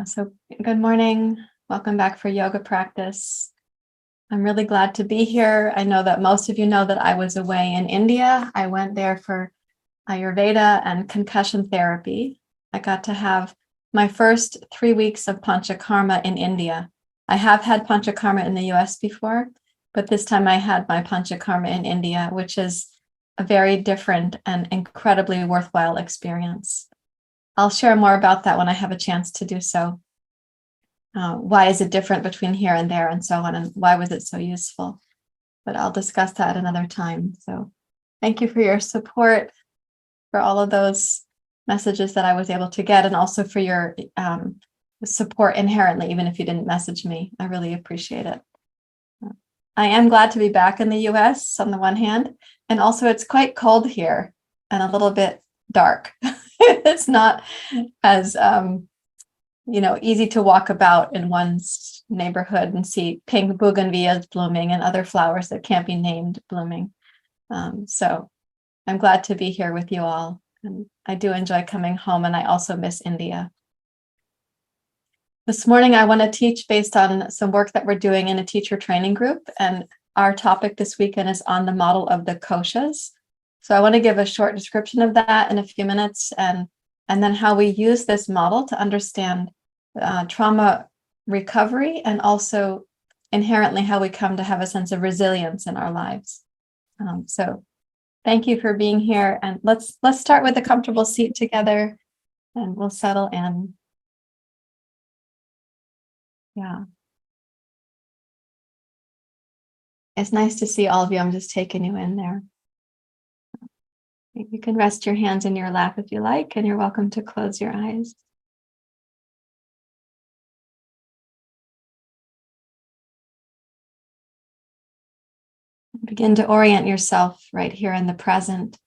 So good morning. Welcome back for yoga practice. I'm really glad to be here. I know that most of you know that I was away in India. I went there for Ayurveda and concussion therapy. I got to have my first 3 weeks of panchakarma in India. I have had panchakarma in the US before, but this time I had my panchakarma in India, which is a very different and incredibly worthwhile experience. I'll share more about that when I have a chance to do so. Why is it different between here and there and so on, and why was it so useful? But I'll discuss that another time. So thank you for your support, for all of those messages that I was able to get, and also for your support inherently, even if you didn't message me. I really appreciate it. I am glad to be back in the US on the one hand, and also it's quite cold here and a little bit dark. It's not as easy to walk about in one's neighborhood and see pink bougainvilleas blooming and other flowers that can't be named blooming. So I'm glad to be here with you all. And I do enjoy coming home, and I also miss India. This morning, I want to teach based on some work that we're doing in a teacher training group. And our topic this weekend is on the model of the koshas. So I want to give a short description of that in a few minutes, and then how we use this model to understand trauma recovery, and also inherently how we come to have a sense of resilience in our lives. So thank you for being here, and let's start with a comfortable seat together, and we'll settle in. Yeah. It's nice to see all of you. I'm just taking you in there. You can rest your hands in your lap if you like, and you're welcome to close your eyes. Begin to orient yourself right here in the present.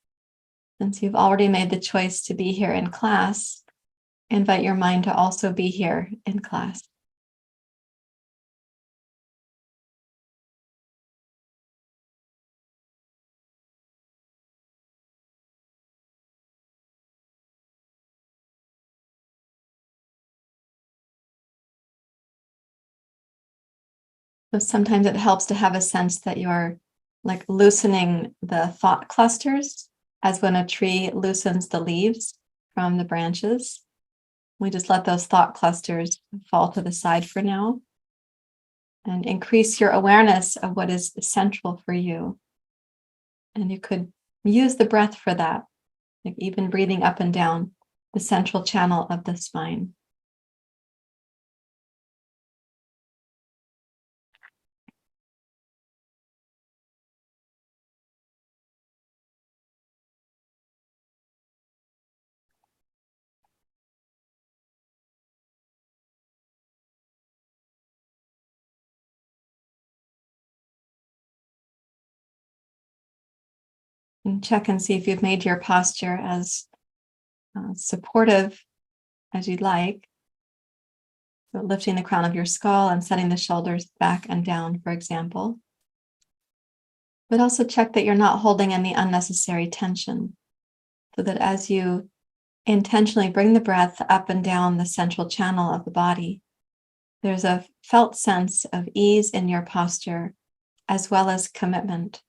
Since you've already made the choice to be here in class, invite your mind to also be here in class. So sometimes it helps to have a sense that you're like loosening the thought clusters, as when a tree loosens the leaves from the branches. We just let those thought clusters fall to the side for now, and increase your awareness of what is central for you. And you could use the breath for that, like even breathing up and down the central channel of the spine. And check and see if you've made your posture as supportive as you'd like. So lifting the crown of your skull and setting the shoulders back and down, for example. But also check that you're not holding any unnecessary tension, so that as you intentionally bring the breath up and down the central channel of the body, there's a felt sense of ease in your posture, as well as commitment.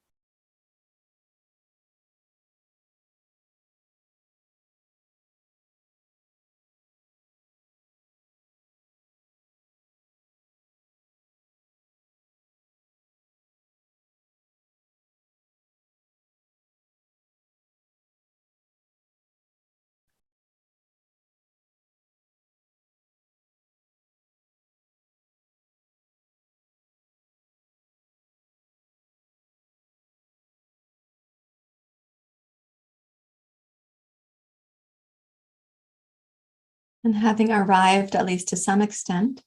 And having arrived, at least to some extent,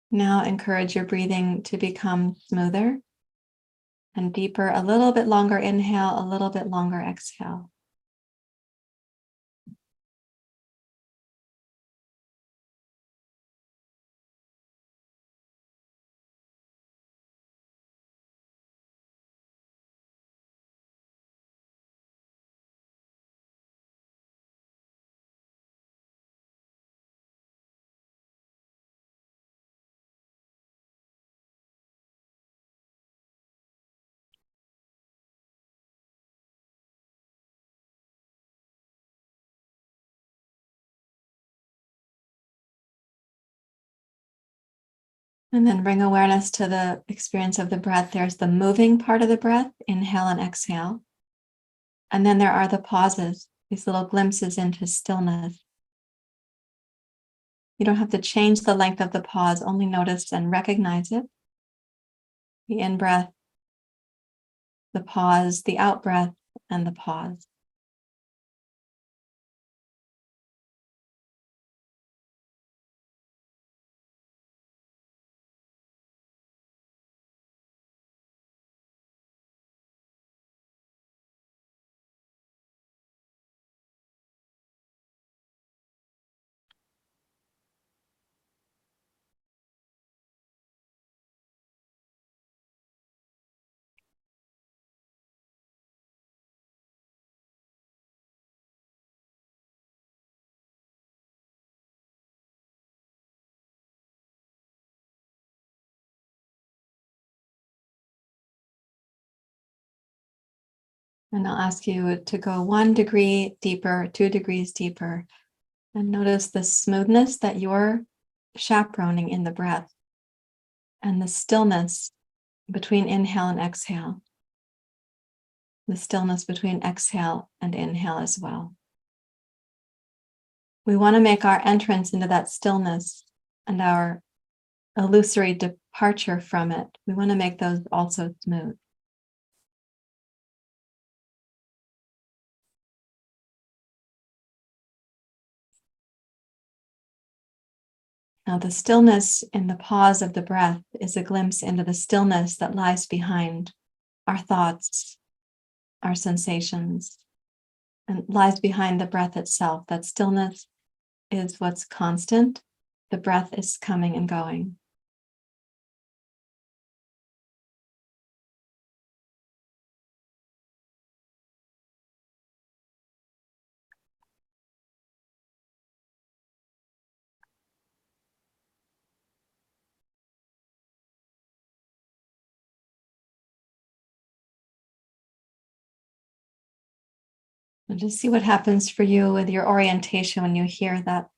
now encourage your breathing to become smoother and deeper. A little bit longer inhale, a little bit longer exhale. And then bring awareness to the experience of the breath. There's the moving part of the breath, inhale and exhale. And then there are the pauses, these little glimpses into stillness. You don't have to change the length of the pause, only notice and recognize it. The in-breath, the pause, the out-breath, and the pause. And I'll ask you to go 1 degree deeper, 2 degrees deeper, and notice the smoothness that you're chaperoning in the breath and the stillness between inhale and exhale, the stillness between exhale and inhale as well. We want to make our entrance into that stillness and our illusory departure from it. We want to make those also smooth. Now, the stillness in the pause of the breath is a glimpse into the stillness that lies behind our thoughts, our sensations, and lies behind the breath itself. That stillness is what's constant. The breath is coming and going. And just see what happens for you with your orientation when you hear that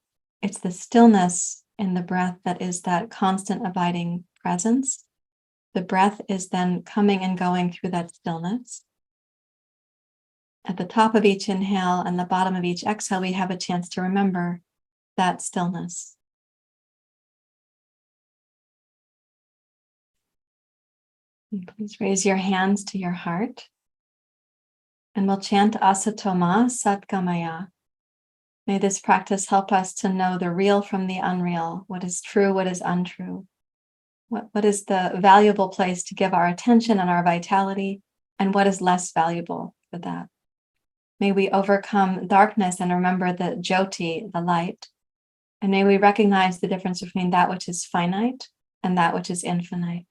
it's the stillness in the breath that is that constant abiding presence. The breath is then coming and going through that stillness. At the top of each inhale and the bottom of each exhale, we have a chance to remember that stillness. And please raise your hands to your heart. And we'll chant Asatoma Satgamaya. May this practice help us to know the real from the unreal, what is true, what is untrue, what is the valuable place to give our attention and our vitality, and what is less valuable for that. May we overcome darkness and remember the Jyoti, the light, and may we recognize the difference between that which is finite and that which is infinite.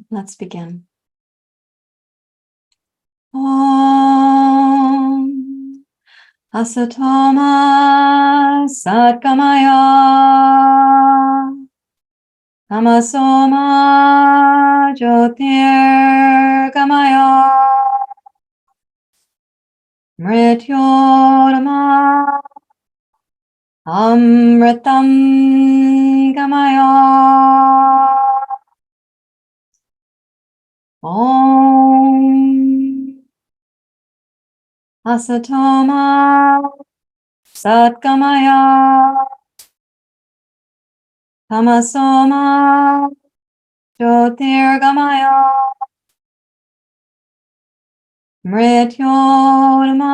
Let's begin. Om Asatoma Satgamaya Tamasoma Jyotirgamaya Mrityorma Amritam Gamaya Om Asatoma Satgamaya Tamasoma Jyotirgamaya Mrityorma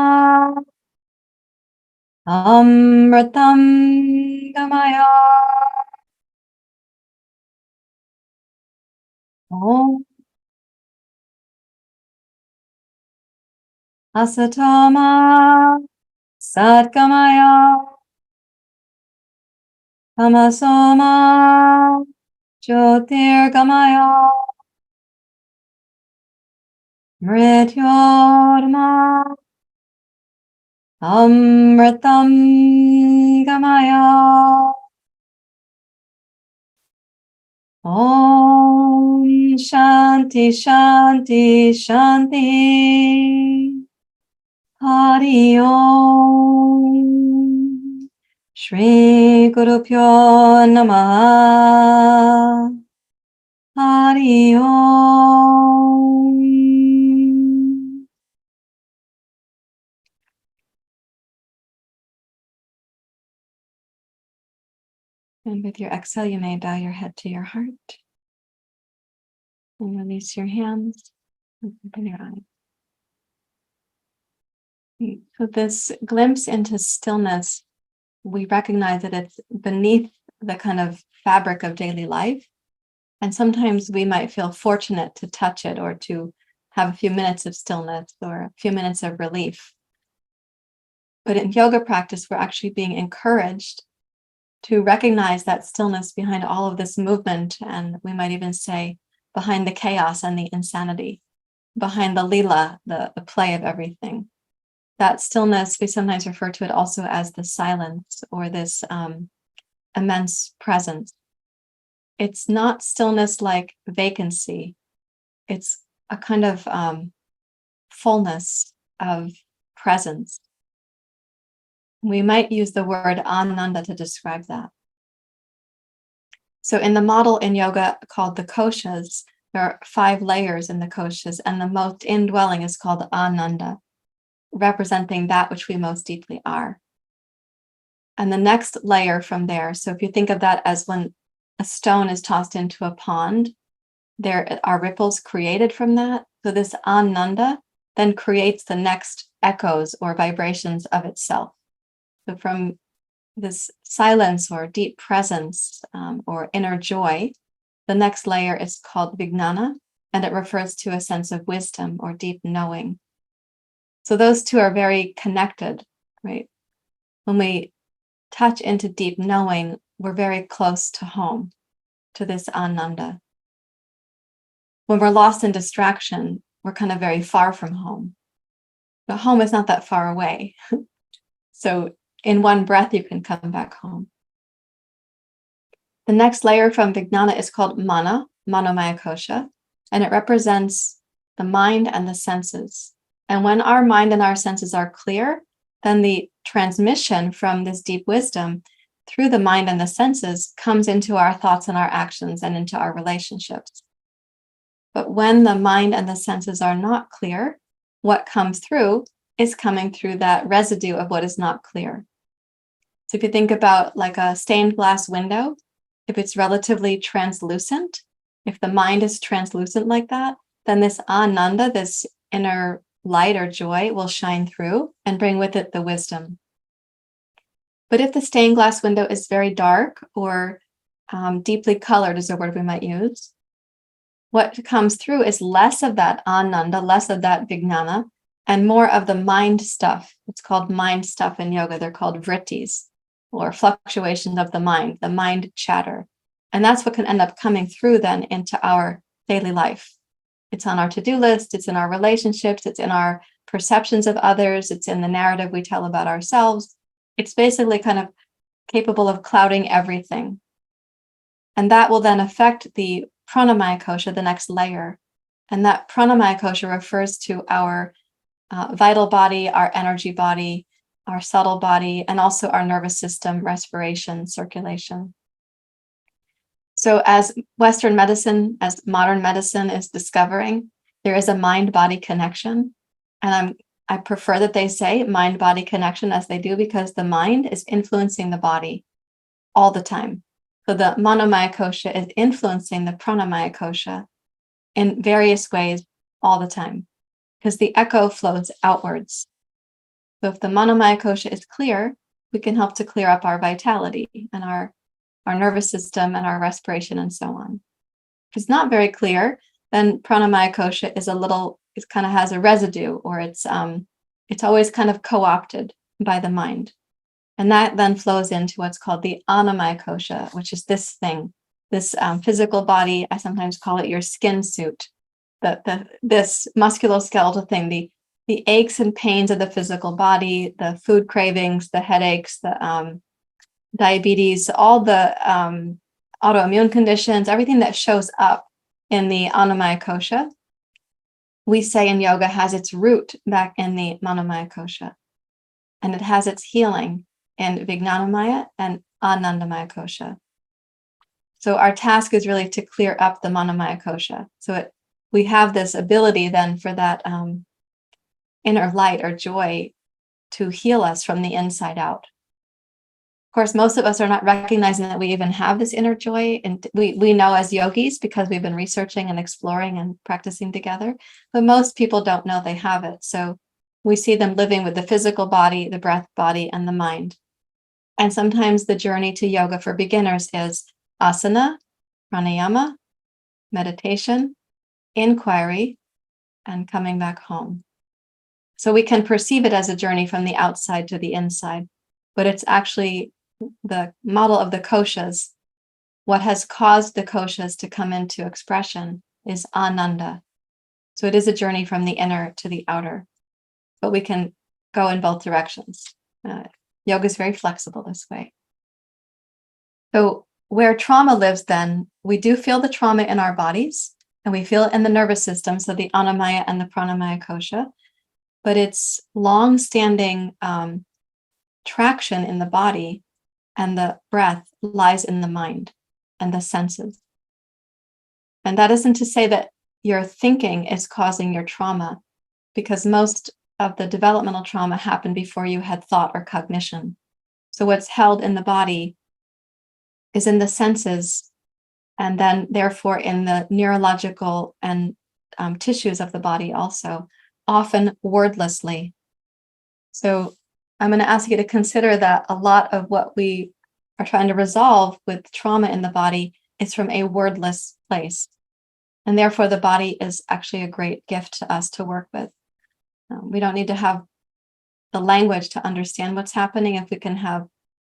Amritam Gamaya Om Asatoma Satgamaya Tamasoma Jyotirgamaya Mrityorma Amritam Gamaya Om Shanti Shanti Shanti Hari Om Shri Gurubhyo Namaha. Hari Om. And with your exhale, you may bow your head to your heart and release your hands and open your eyes. So this glimpse into stillness, we recognize that it's beneath the kind of fabric of daily life. And sometimes we might feel fortunate to touch it or to have a few minutes of stillness or a few minutes of relief. But in yoga practice, we're actually being encouraged to recognize that stillness behind all of this movement. And we might even say behind the chaos and the insanity, behind the lila, the play of everything. That stillness, we sometimes refer to it also as the silence or this immense presence. It's not stillness like vacancy. It's a kind of fullness of presence. We might use the word ananda to describe that. So in the model in yoga called the koshas, there are 5 layers in the koshas, and the most indwelling is called ananda, representing that which we most deeply are. And the next layer from there, so if you think of that as when a stone is tossed into a pond, there are ripples created from that. So this ananda then creates the next echoes or vibrations of itself. So from this silence or deep presence or inner joy, the next layer is called vijnana, and it refers to a sense of wisdom or deep knowing. So those two are very connected, right? When we touch into deep knowing, we're very close to home, to this ananda. When we're lost in distraction, we're kind of very far from home. But home is not that far away. So in one breath, you can come back home. The next layer from vijnana is called PanchaMaya Koshas, and it represents the mind and the senses. And when our mind and our senses are clear, then the transmission from this deep wisdom through the mind and the senses comes into our thoughts and our actions and into our relationships. But when the mind and the senses are not clear, what comes through is coming through that residue of what is not clear. So if you think about like a stained glass window, if it's relatively translucent, if the mind is translucent like that, then this ananda, this inner light or joy, will shine through and bring with it the wisdom. But if the stained glass window is very dark or deeply colored is a word we might use, what comes through is less of that ananda, less of that vijnana, and more of the mind stuff. It's called mind stuff in yoga. They're called vrittis, or fluctuations of the mind chatter. And that's what can end up coming through then into our daily life. It's on our to-do list, it's in our relationships, it's in our perceptions of others, it's in the narrative we tell about ourselves. It's basically kind of capable of clouding everything. And that will then affect the pranamaya kosha, the next layer. And that pranamaya kosha refers to our vital body, our energy body, our subtle body, and also our nervous system, respiration, circulation. So as Western medicine, as modern medicine is discovering, there is a mind-body connection. And I prefer that they say mind-body connection as they do, because the mind is influencing the body all the time. So the manomaya kosha is influencing the pranamaya kosha in various ways all the time, because the echo flows outwards. So if the manomaya kosha is clear, we can help to clear up our vitality and our nervous system and our respiration and so on. If it's not very clear, then pranamaya kosha is it kind of has a residue, or it's always kind of co-opted by the mind. And that then flows into what's called the annamaya kosha, which is this thing, this physical body. I sometimes call it your skin suit, this musculoskeletal thing, the aches and pains of the physical body, the food cravings, the headaches, the diabetes, all the autoimmune conditions, everything that shows up in the annamaya kosha, we say in yoga has its root back in the manomaya kosha, and it has its healing in Vijnanamaya and Anandamaya Kosha. So our task is really to clear up the Manomaya Kosha. So we have this ability then for that inner light or joy to heal us from the inside out. Of course, most of us are not recognizing that we even have this inner joy. And we know as yogis because we've been researching and exploring and practicing together. But most people don't know they have it. So we see them living with the physical body, the breath body, and the mind. And sometimes the journey to yoga for beginners is asana, pranayama, meditation, inquiry, and coming back home. So we can perceive it as a journey from the outside to the inside, but it's actually the model of the koshas. What has caused the koshas to come into expression is ananda. So it is a journey from the inner to the outer, but we can go in both directions. Yoga is very flexible this way. So where trauma lives then, we do feel the trauma in our bodies, and we feel it in the nervous system, so the annamaya and the pranamaya kosha, but it's long-standing traction in the body and the breath lies in the mind and the senses. And that isn't to say that your thinking is causing your trauma, because most of the developmental trauma happened before you had thought or cognition. So what's held in the body is in the senses, and then therefore in the neurological and tissues of the body also, often wordlessly. So I'm going to ask you to consider that a lot of what we are trying to resolve with trauma in the body is from a wordless place. And therefore the body is actually a great gift to us to work with. We don't need to have the language to understand what's happening if we can have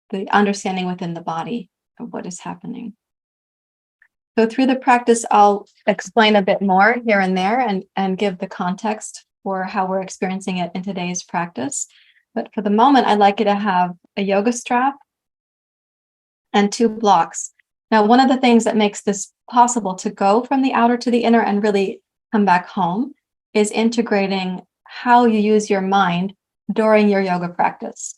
the understanding within the body of what is happening. So through the practice, I'll explain a bit more here and there and give the context for how we're experiencing it in today's practice. But for the moment, I'd like you to have a yoga strap and 2 blocks. Now, one of the things that makes this possible to go from the outer to the inner and really come back home is integrating how you use your mind during your yoga practice.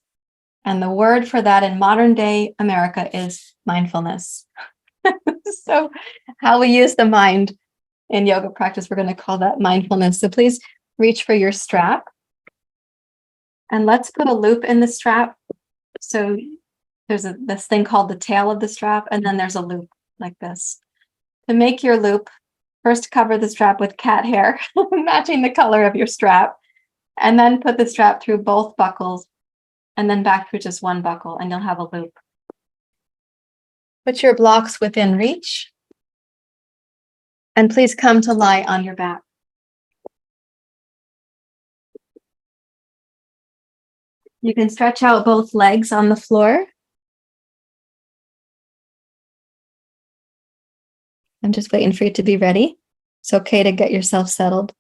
And the word for that in modern day America is mindfulness. So how we use the mind in yoga practice, we're going to call that mindfulness. So please reach for your strap. And let's put a loop in the strap. So there's this thing called the tail of the strap, and then there's a loop like this. To make your loop, first cover the strap with cat hair, matching the color of your strap, and then put the strap through both buckles, and then back through just one buckle, and you'll have a loop. Put your blocks within reach, and please come to lie on your back. You can stretch out both legs on the floor. I'm just waiting for you to be ready. It's okay to get yourself settled.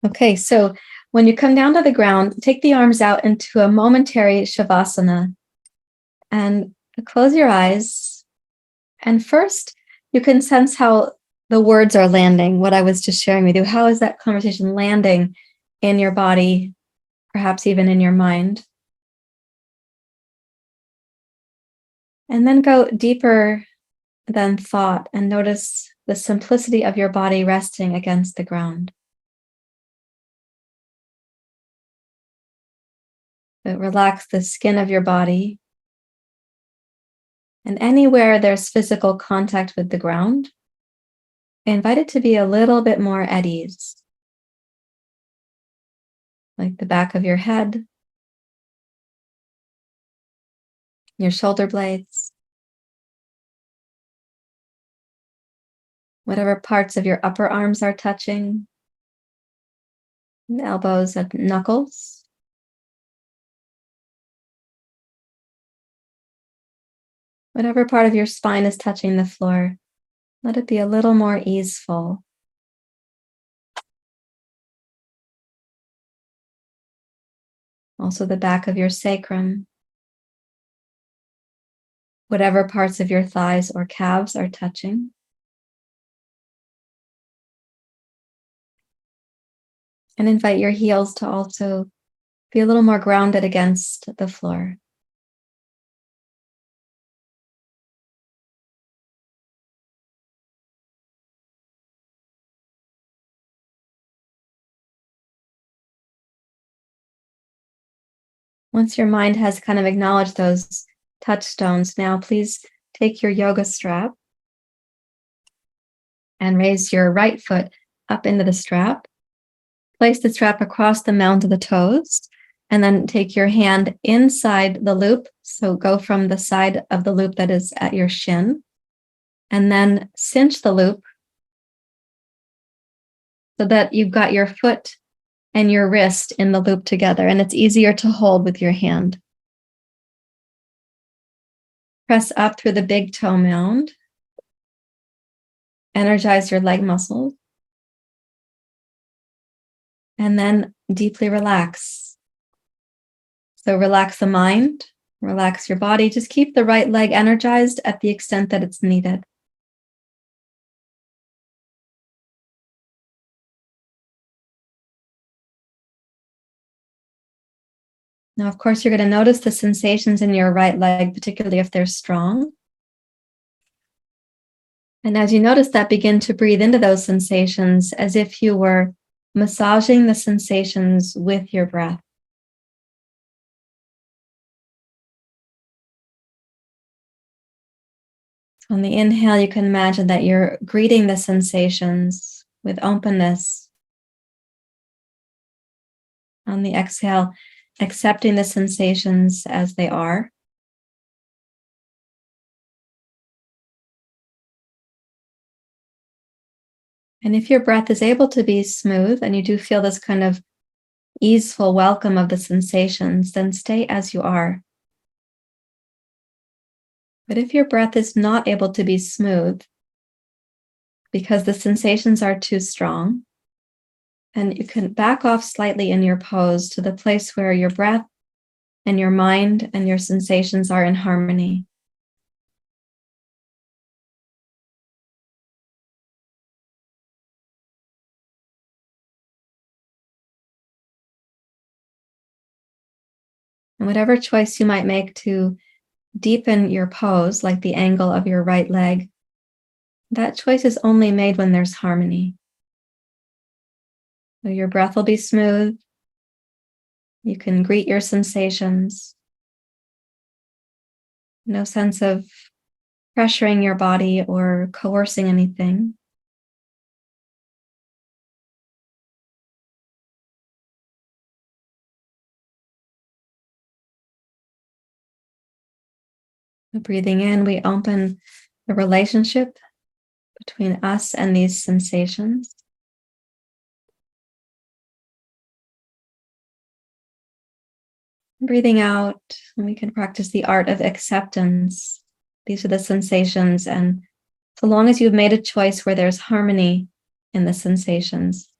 Okay, so when you come down to the ground, take the arms out into a momentary shavasana and close your eyes. And first, you can sense how the words are landing, what I was just sharing with you. How is that conversation landing in your body, perhaps even in your mind? And then go deeper than thought and notice the simplicity of your body resting against the ground. But relax the skin of your body. And anywhere there's physical contact with the ground, invite it to be a little bit more at ease. Like the back of your head, your shoulder blades, whatever parts of your upper arms are touching, the elbows and knuckles. Whatever part of your spine is touching the floor, let it be a little more easeful. Also the back of your sacrum. Whatever parts of your thighs or calves are touching. And invite your heels to also Be a little more grounded against the floor. Once your mind has kind of acknowledged those touchstones, now please take your yoga strap and raise your right foot up into the strap. Place the strap across the mound of the toes, and then take your hand inside the loop. So go from the side of the loop that is at your shin, and then cinch the loop so that you've got your foot and your wrist in the loop together, and it's easier to hold with your hand. Press up through the big toe mound. Energize your leg muscles. And then deeply relax. So relax the mind, relax your body. Just keep the right leg energized at the extent that it's needed. Now, of course, you're going to notice the sensations in your right leg, particularly if they're strong. And as you notice that, begin to breathe into those sensations as if you were massaging the sensations with your breath. On the inhale, you can imagine that you're greeting the sensations with openness. On the exhale, accepting the sensations as they are. And if your breath is able to be smooth and you do feel this kind of easeful welcome of the sensations, then stay as you are. But if your breath is not able to be smooth because the sensations are too strong, then you can back off slightly in your pose to the place where your breath and your mind and your sensations are in harmony. And whatever choice you might make to deepen your pose, like the angle of your right leg, that choice is only made when there's harmony. So your breath will be smooth. You can greet your sensations. No sense of pressuring your body or coercing anything. Breathing in, we open the relationship between us and these sensations. Breathing out, we can practice the art of acceptance. These are the sensations, and so long as you've made a choice where there's harmony in the sensations,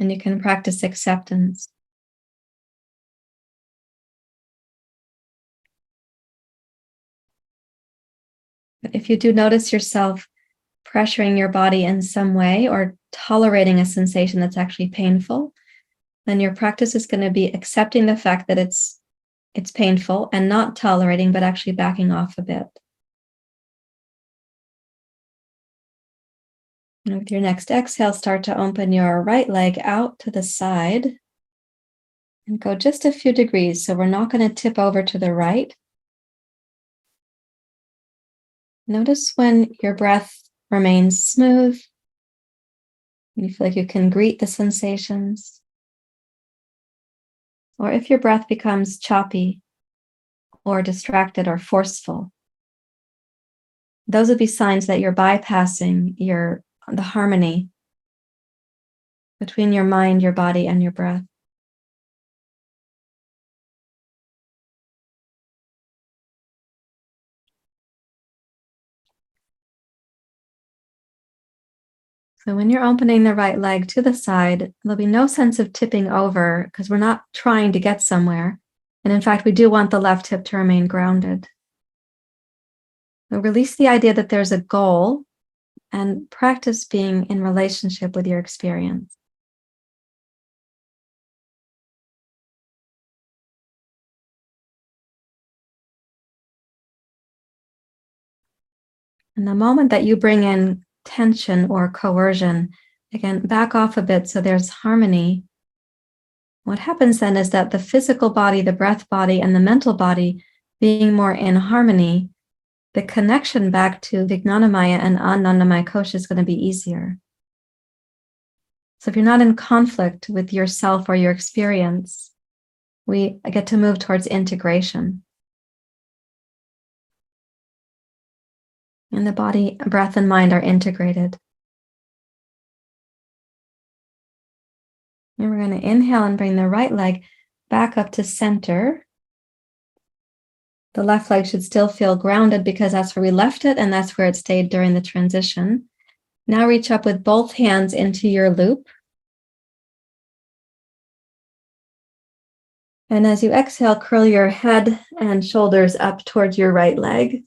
and you can practice acceptance. But if you do notice yourself pressuring your body in some way or tolerating a sensation that's actually painful, then your practice is going to be accepting the fact that it's painful and not tolerating, but actually backing off a bit. And with your next exhale, start to open your right leg out to the side and go just a few degrees. So we're not going to tip over to the right. Notice when your breath remains smooth, you feel like you can greet the sensations. Or if your breath becomes choppy or distracted or forceful, those would be signs that you're bypassing the harmony between your mind, your body, and your breath. So when you're opening the right leg to the side, there'll be no sense of tipping over because we're not trying to get somewhere. And in fact, we do want the left hip to remain grounded. So release the idea that there's a goal and practice being in relationship with your experience. And the moment that you bring in tension or coercion, again, back off a bit so there's harmony. What happens then is that the physical body, the breath body, and the mental body being more in harmony, the connection back to Vijnanamaya and Anandamaya Koshas is going to be easier. So if you're not in conflict with yourself or your experience, we get to move towards integration. And the body, breath, and mind are integrated. And we're going to inhale and bring the right leg back up to center. The left leg should still feel grounded because that's where we left it and that's where it stayed during the transition. Now reach up with both hands into your loop. And as you exhale, curl your head and shoulders up towards your right leg.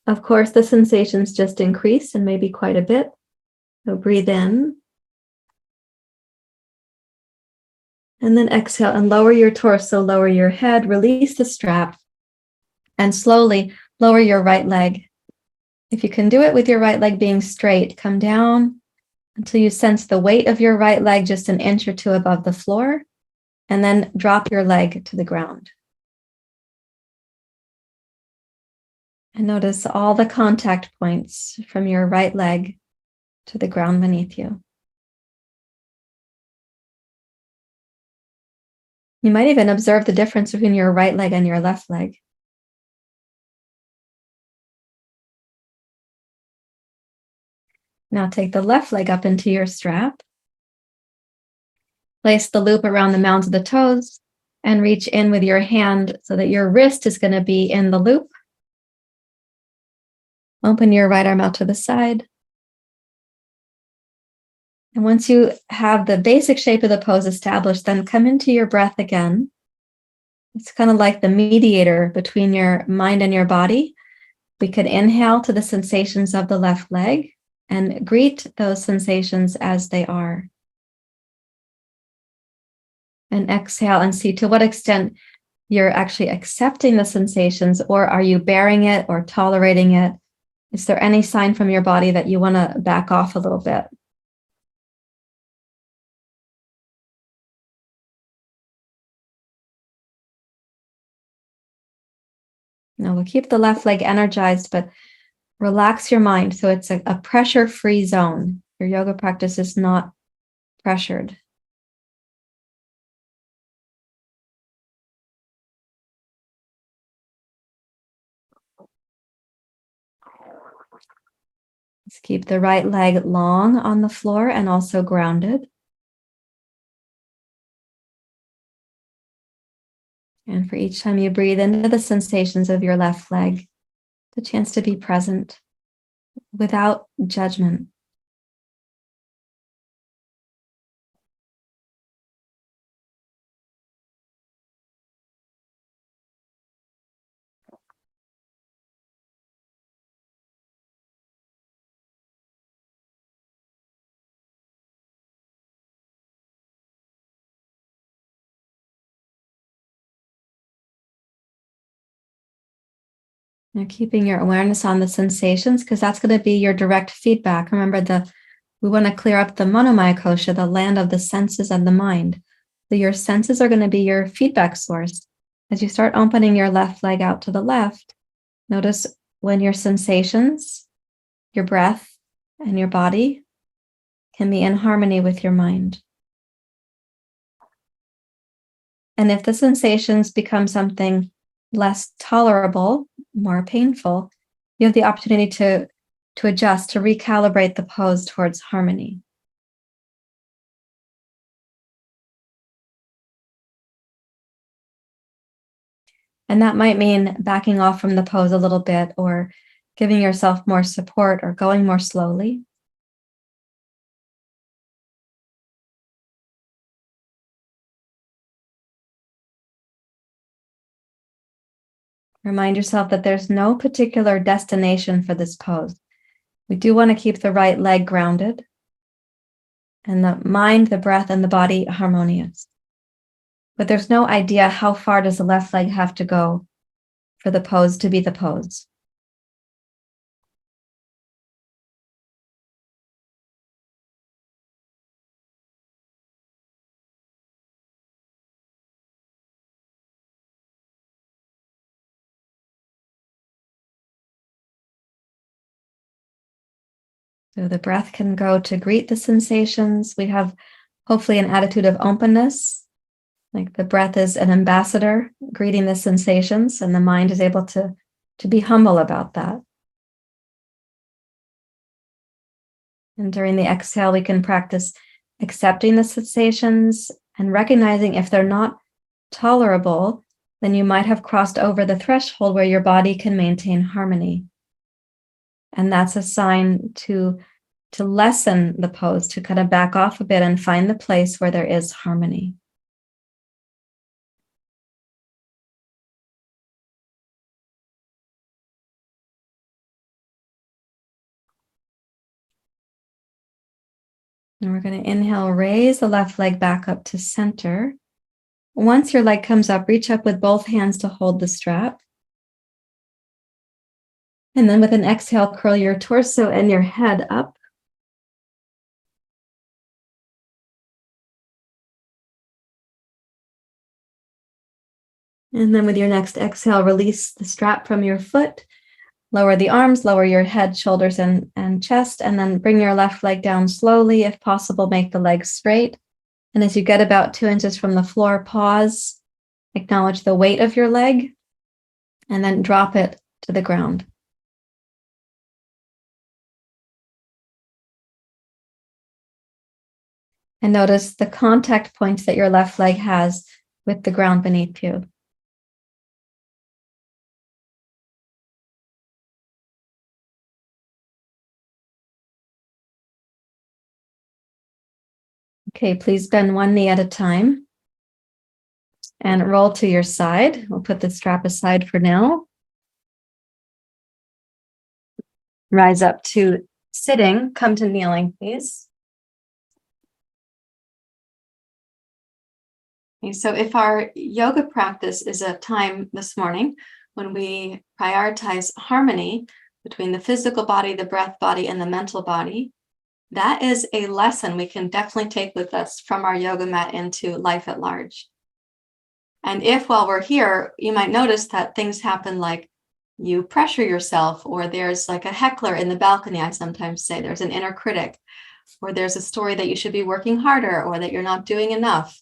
Of course, the sensations just increase and maybe quite a bit. So breathe in. And then exhale and lower your torso, lower your head, release the strap, and slowly lower your right leg. If you can do it with your right leg being straight, come down until you sense the weight of your right leg just an inch or two above the floor, and then drop your leg to the ground. And notice all the contact points from your right leg to the ground beneath you. You might even observe the difference between your right leg and your left leg. Now take the left leg up into your strap. Place the loop around the mounds of the toes and reach in with your hand so that your wrist is going to be in the loop. Open your right arm out to the side. And once you have the basic shape of the pose established, then come into your breath again. It's kind of like the mediator between your mind and your body. We could inhale to the sensations of the left leg and greet those sensations as they are. And exhale and see to what extent you're actually accepting the sensations, or are you bearing it or tolerating it? Is there any sign from your body that you want to back off a little bit? Now we'll keep the left leg energized, but relax your mind so it's a pressure-free zone. Your yoga practice is not pressured. Let's keep the right leg long on the floor and also grounded. And for each time you breathe into the sensations of your left leg, the chance to be present without judgment. Now keeping your awareness on the sensations, because that's going to be your direct feedback. Remember, we want to clear up the Manomaya Kosha, the land of the senses and the mind. So your senses are going to be your feedback source. As you start opening your left leg out to the left, notice when your sensations, your breath, and your body can be in harmony with your mind. And if the sensations become something less tolerable, more painful, you have the opportunity to adjust, to recalibrate the pose towards harmony. And that might mean backing off from the pose a little bit, or giving yourself more support, or going more slowly. Remind yourself that there's no particular destination for this pose. We do want to keep the right leg grounded and the mind, the breath, and the body harmonious. But there's no idea how far does the left leg have to go for the pose to be the pose. So the breath can go to greet the sensations. We have hopefully an attitude of openness, like the breath is an ambassador greeting the sensations, and the mind is able to be humble about that. And during the exhale, we can practice accepting the sensations and recognizing if they're not tolerable, then you might have crossed over the threshold where your body can maintain harmony. And that's a sign to lessen the pose, to kind of back off a bit and find the place where there is harmony. And we're going to inhale, raise the left leg back up to center. Once your leg comes up, reach up with both hands to hold the strap. And then with an exhale, curl your torso and your head up. And then with your next exhale, release the strap from your foot. Lower the arms, lower your head, shoulders, and chest, and then bring your left leg down slowly. If possible, make the leg straight. And as you get about 2 inches from the floor, pause, acknowledge the weight of your leg, and then drop it to the ground. And notice the contact points that your left leg has with the ground beneath you. Okay, please bend one knee at a time and roll to your side. We'll put the strap aside for now. Rise up to sitting. Come to kneeling, please. Okay, so if our yoga practice is a time this morning when we prioritize harmony between the physical body, the breath body, and the mental body, that is a lesson we can definitely take with us from our yoga mat into life at large. And if while we're here, you might notice that things happen like you pressure yourself, or there's like a heckler in the balcony, I sometimes say, there's an inner critic, or there's a story that you should be working harder, or that you're not doing enough.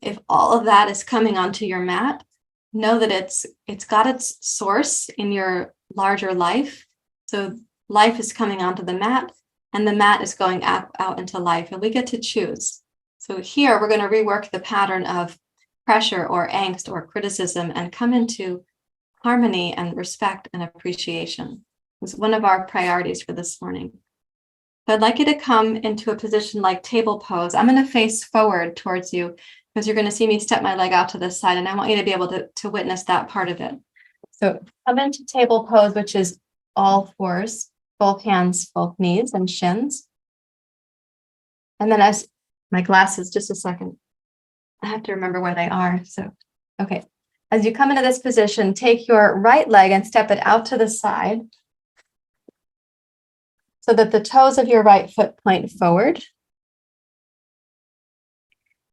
If all of that is coming onto your mat, know that it's got its source in your larger life. So life is coming onto the mat, and the mat is going out into life, and we get to choose. So here we're going to rework the pattern of pressure or angst or criticism and come into harmony and respect and appreciation. It's one of our priorities for this morning. So I'd like you to come into a position like table pose. I'm going to face forward towards you because you're going to see me step my leg out to the side, and I want you to be able to witness that part of it. So come into table pose, which is all fours, both hands, both knees and shins. And then as my glasses, just a second. I have to remember where they are. So, okay. As you come into this position, take your right leg and step it out to the side so that the toes of your right foot point forward.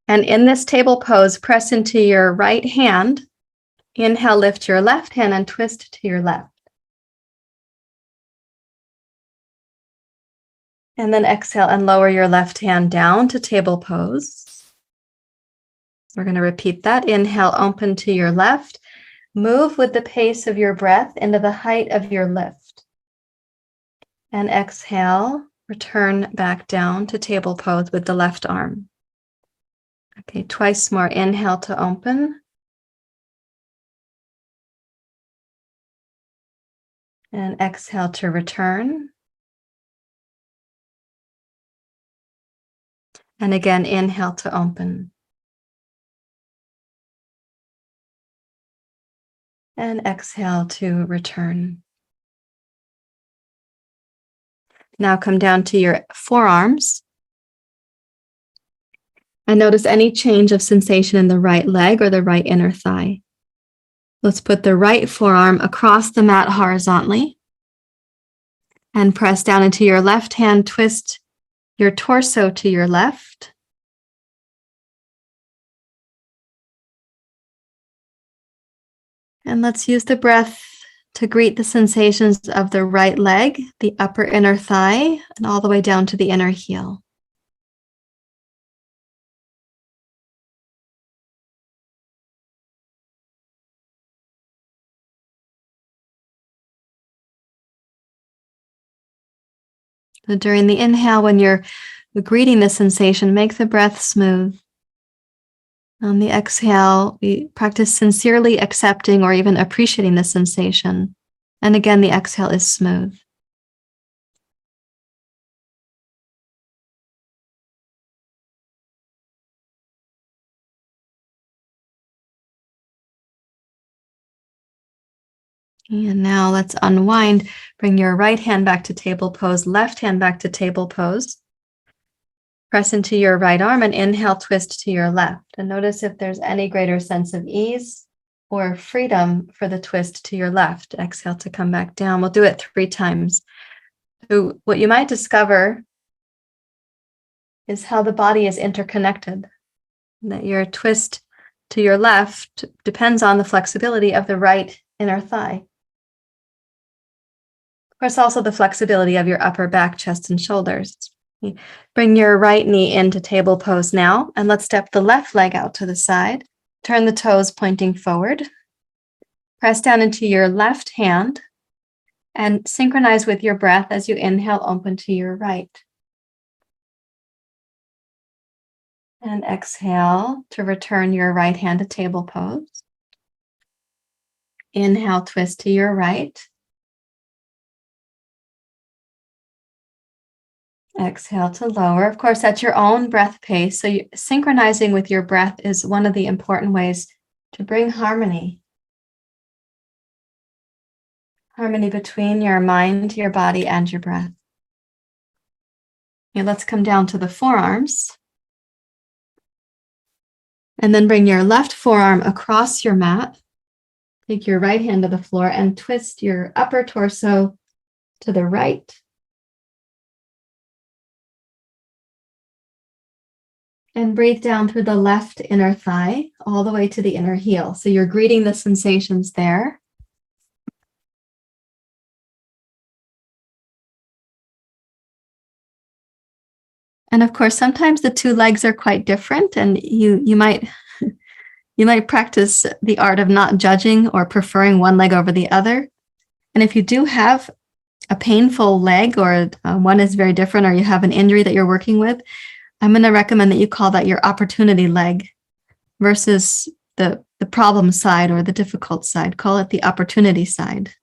And in this table pose, press into your right hand. Inhale, lift your left hand and twist to your left. And then exhale and lower your left hand down to table pose. We're going to repeat that. Inhale, open to your left. Move with the pace of your breath into the height of your lift. And exhale, return back down to table pose with the left arm. Okay, twice more. Inhale to open. And exhale to return. And again, inhale to open. And exhale to return. Now come down to your forearms. And notice any change of sensation in the right leg or the right inner thigh. Let's put the right forearm across the mat horizontally. And press down into your left hand, twist your torso to your left. And let's use the breath to greet the sensations of the right leg, the upper inner thigh, and all the way down to the inner heel. So during the inhale, when you're greeting the sensation, make the breath smooth. On the exhale, we practice sincerely accepting or even appreciating the sensation. And again, the exhale is smooth. And now let's unwind. Bring your right hand back to table pose, left hand back to table pose. Press into your right arm and inhale, twist to your left. And notice if there's any greater sense of ease or freedom for the twist to your left. Exhale to come back down. We'll do it 3 times. So what you might discover is how the body is interconnected. That your twist to your left depends on the flexibility of the right inner thigh. Of course, also the flexibility of your upper back, chest, and shoulders. Bring your right knee into table pose now, and let's step the left leg out to the side. Turn the toes pointing forward. Press down into your left hand and synchronize with your breath as you inhale, open to your right. And exhale to return your right hand to table pose. Inhale, twist to your right. Exhale to lower. Of course, at your own breath pace. So synchronizing with your breath is one of the important ways to bring harmony. Harmony between your mind, your body, and your breath. Okay, let's come down to the forearms. And then bring your left forearm across your mat. Take your right hand to the floor and twist your upper torso to the right. And breathe down through the left inner thigh, all the way to the inner heel. So you're greeting the sensations there. And of course, sometimes the 2 legs are quite different, and you might practice the art of not judging or preferring one leg over the other. And if you do have a painful leg, or one is very different, or you have an injury that you're working with, I'm going to recommend that you call that your opportunity leg versus the problem side or the difficult side. Call it the opportunity side.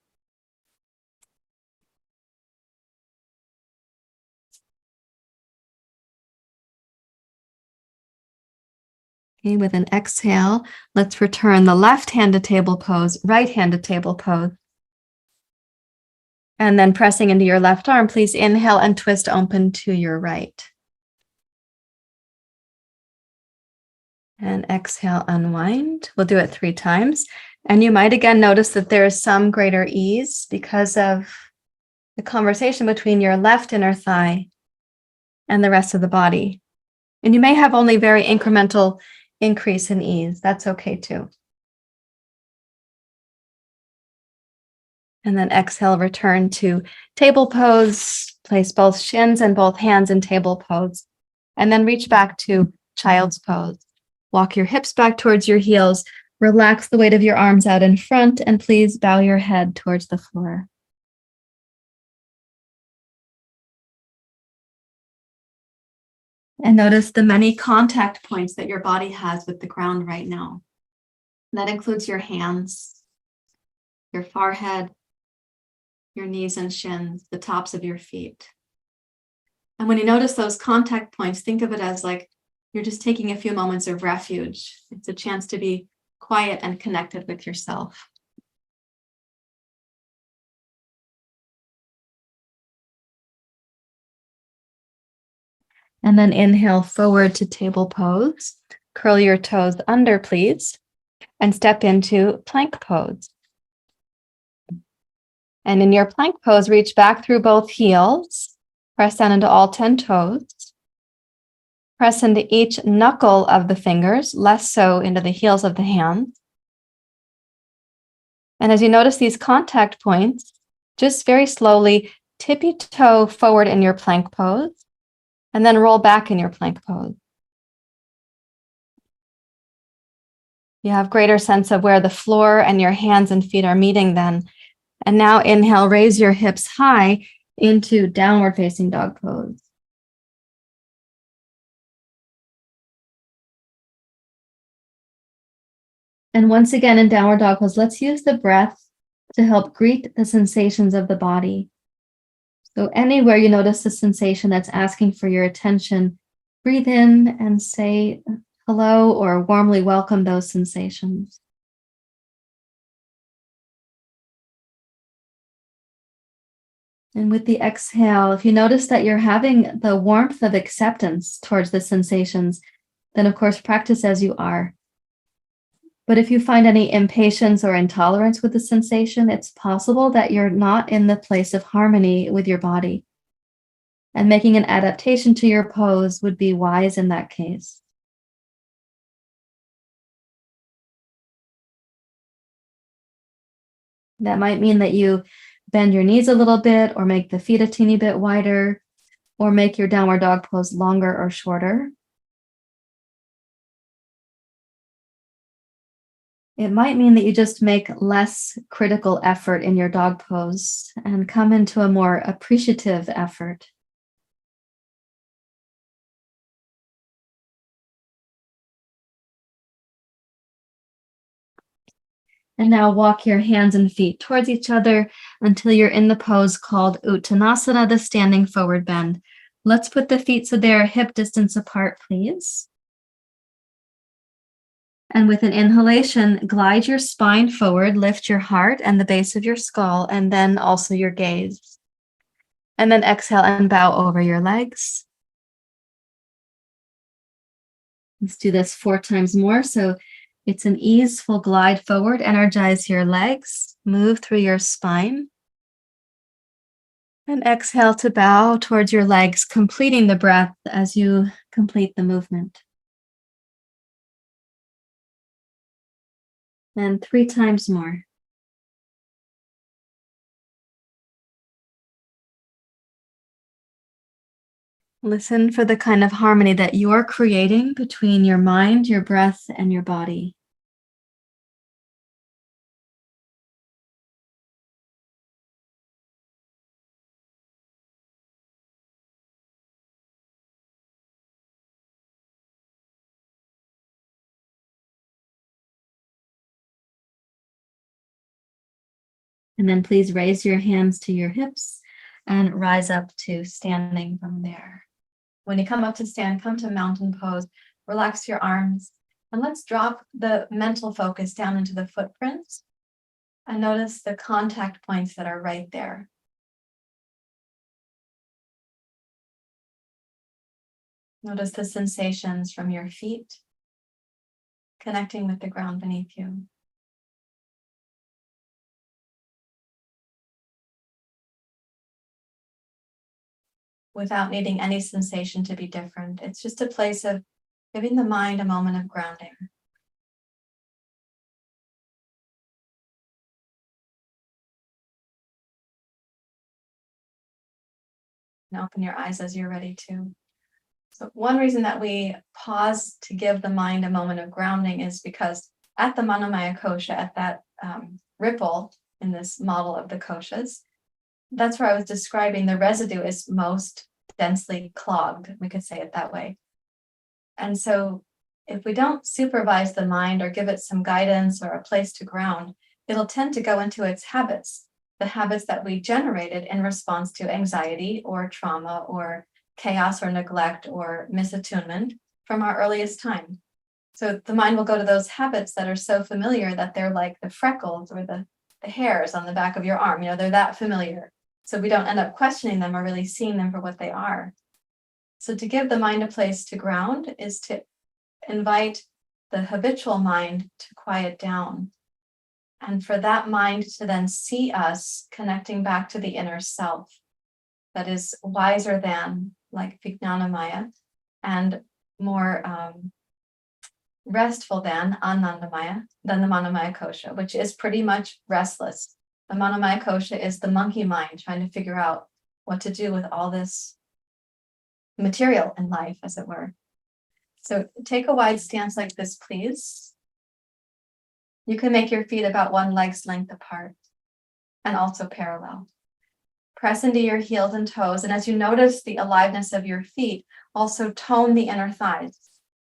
Okay, with an exhale, let's return the left hand to table pose, right hand to table pose. And then pressing into your left arm, please inhale and twist open to your right. And exhale, unwind. We'll do it 3 times. And you might again notice that there is some greater ease because of the conversation between your left inner thigh and the rest of the body. And you may have only very incremental increase in ease. That's okay too. And then exhale, return to table pose. Place both shins and both hands in table pose. And then reach back to child's pose. Walk your hips back towards your heels. Relax the weight of your arms out in front, and please bow your head towards the floor. And notice the many contact points that your body has with the ground right now. That includes your hands, your forehead, your knees and shins, the tops of your feet. And when you notice those contact points, think of it as like you're just taking a few moments of refuge. It's a chance to be quiet and connected with yourself. And then inhale forward to table pose. Curl your toes under, please, and step into plank pose. And in your plank pose, reach back through both heels. Press down into all 10 toes. Press into each knuckle of the fingers, less so into the heels of the hands. And as you notice these contact points, just very slowly tippy toe forward in your plank pose, and then roll back in your plank pose. You have greater sense of where the floor and your hands and feet are meeting then. And now inhale, raise your hips high into downward facing dog pose. And once again in downward dog pose, let's use the breath to help greet the sensations of the body. So anywhere you notice the sensation that's asking for your attention, breathe in and say hello or warmly welcome those sensations. And with the exhale, if you notice that you're having the warmth of acceptance towards the sensations, then of course practice as you are. But if you find any impatience or intolerance with the sensation, it's possible that you're not in the place of harmony with your body. And making an adaptation to your pose would be wise in that case. That might mean that you bend your knees a little bit, or make the feet a teeny bit wider, or make your downward dog pose longer or shorter. It might mean that you just make less critical effort in your dog pose and come into a more appreciative effort. And now walk your hands and feet towards each other until you're in the pose called Uttanasana, the standing forward bend. Let's put the feet so they're hip distance apart, please. And with an inhalation, glide your spine forward, lift your heart and the base of your skull, and then also your gaze. And then exhale and bow over your legs. Let's do this 4 times more. So it's an easeful glide forward. Energize your legs, move through your spine. And exhale to bow towards your legs, completing the breath as you complete the movement. And 3 times more. Listen for the kind of harmony that you're creating between your mind, your breath, and your body. And then please raise your hands to your hips and rise up to standing from there. When you come up to stand, come to mountain pose, relax your arms, and let's drop the mental focus down into the footprints and notice the contact points that are right there. Notice the sensations from your feet connecting with the ground beneath you. Without needing any sensation to be different. It's just a place of giving the mind a moment of grounding. And open your eyes as you're ready to. So one reason that we pause to give the mind a moment of grounding is because at the PanchaMaya Kosha, at that ripple in this model of the koshas, that's where I was describing the residue is most densely clogged, we could say it that way. And so if we don't supervise the mind or give it some guidance or a place to ground, it'll tend to go into its habits, the habits that we generated in response to anxiety or trauma or chaos or neglect or misattunement from our earliest time. So the mind will go to those habits that are so familiar that they're like the freckles or the hairs on the back of your arm. You know, they're that familiar. So we don't end up questioning them or really seeing them for what they are. So to give the mind a place to ground is to invite the habitual mind to quiet down. And for that mind to then see us connecting back to the inner self that is wiser than, like Vijnanamaya, and more restful than Dandamaya Kosha, which is pretty much restless. The Manamaya Kosha is the monkey mind trying to figure out what to do with all this material in life, as it were. So take a wide stance like this, please. You can make your feet about one leg's length apart and also parallel. Press into your heels and toes, and as you notice the aliveness of your feet, also tone the inner thighs.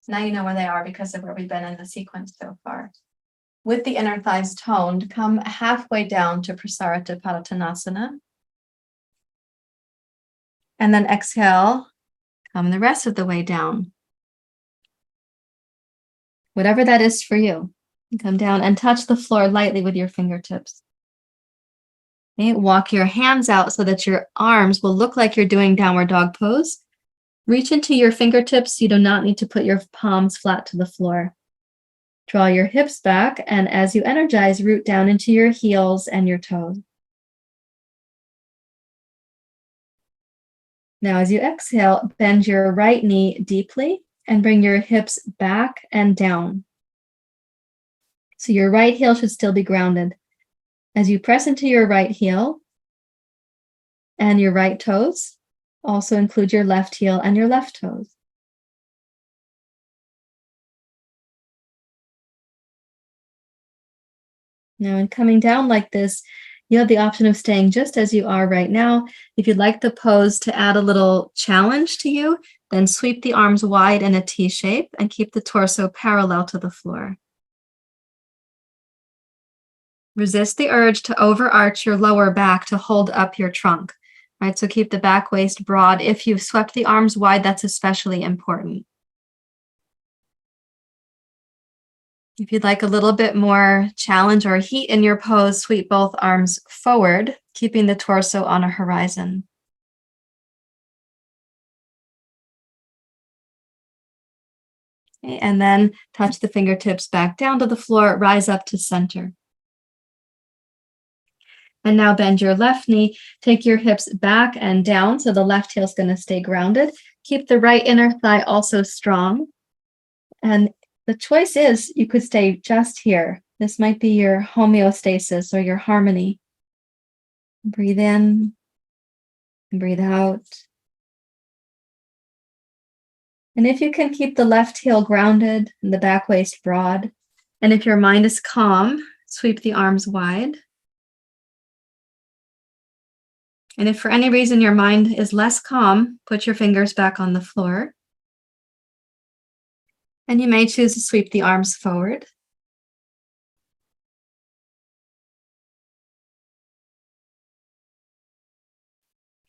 Now you know where they are because of where we've been in the sequence so far. With the inner thighs toned, come halfway down to Prasarita Padottanasana. And then exhale, come the rest of the way down. Whatever that is for you. Come down and touch the floor lightly with your fingertips. Okay, walk your hands out so that your arms will look like you're doing downward dog pose. Reach into your fingertips. You do not need to put your palms flat to the floor. Draw your hips back, and as you energize, root down into your heels and your toes. Now, as you exhale, bend your right knee deeply and bring your hips back and down. So your right heel should still be grounded. As you press into your right heel and your right toes, also include your left heel and your left toes. Now, in coming down like this, you have the option of staying just as you are right now. If you'd like the pose to add a little challenge to you, then sweep the arms wide in a T shape and keep the torso parallel to the floor. Resist the urge to overarch your lower back to hold up your trunk, right? So keep the back waist broad. If you've swept the arms wide, that's especially important. If you'd like a little bit more challenge or heat in your pose, sweep both arms forward, keeping the torso on a horizon. Okay, and then touch the fingertips back down to the floor, rise up to center. And now bend your left knee, take your hips back and down, so the left heel is going to stay grounded. Keep the right inner thigh also strong. And the choice is you could stay just here. This might be your homeostasis or your harmony. Breathe in and breathe out. And if you can keep the left heel grounded and the back waist broad, and if your mind is calm, sweep the arms wide. And if for any reason your mind is less calm, put your fingers back on the floor. And you may choose to sweep the arms forward.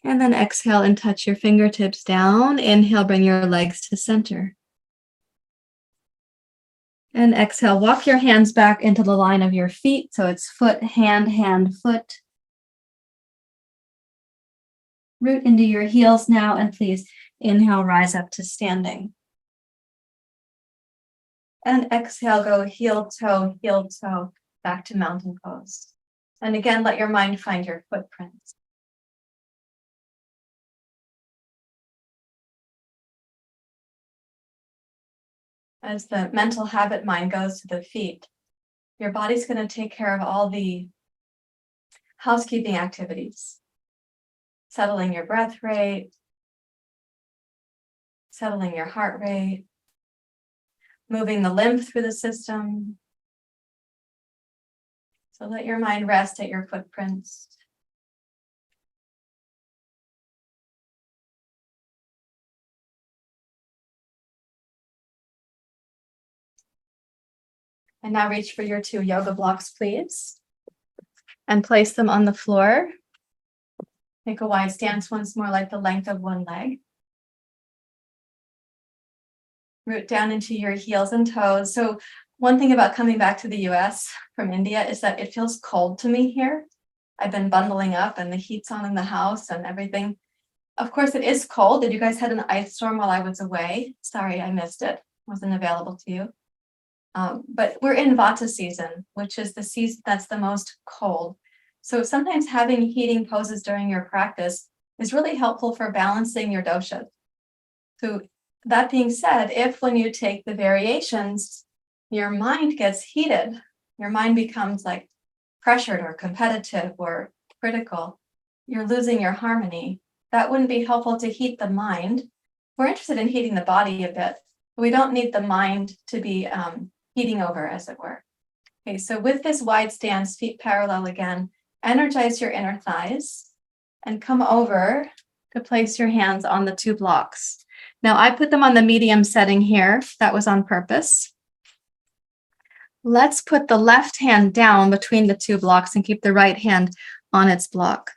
And then exhale and touch your fingertips down. Inhale, bring your legs to center. And exhale, walk your hands back into the line of your feet. So it's foot, hand, hand, foot. Root into your heels now, and please inhale, rise up to standing. And exhale, go heel, toe, back to mountain pose. And again, let your mind find your footprints. As the mental habit mind goes to the feet, your body's going to take care of all the housekeeping activities. Settling your breath rate, settling your heart rate, moving the lymph through the system. So let your mind rest at your footprints. And now reach for your 2 yoga blocks, please. And place them on the floor. Take a wide stance once more, like the length of one leg. Root down into your heels and toes. So one thing about coming back to the US from India is that it feels cold to me here. I've been bundling up and the heat's on in the house and everything. Of course, it is cold. Did you guys had an ice storm while I was away? Sorry, I missed it. Wasn't available to you. But we're in Vata season, which is the season that's the most cold. So sometimes having heating poses during your practice is really helpful for balancing your doshas. So that being said, if when you take the variations, your mind gets heated. Your mind becomes like pressured or competitive or critical. You're losing your harmony. That wouldn't be helpful to heat the mind. We're interested in heating the body a bit, but we don't need the mind to be heating over, as it were. Okay, so with this wide stance, feet parallel again, energize your inner thighs and come over to place your hands on the 2 blocks. Now, I put them on the medium setting here. That was on purpose. Let's put the left hand down between the 2 blocks and keep the right hand on its block.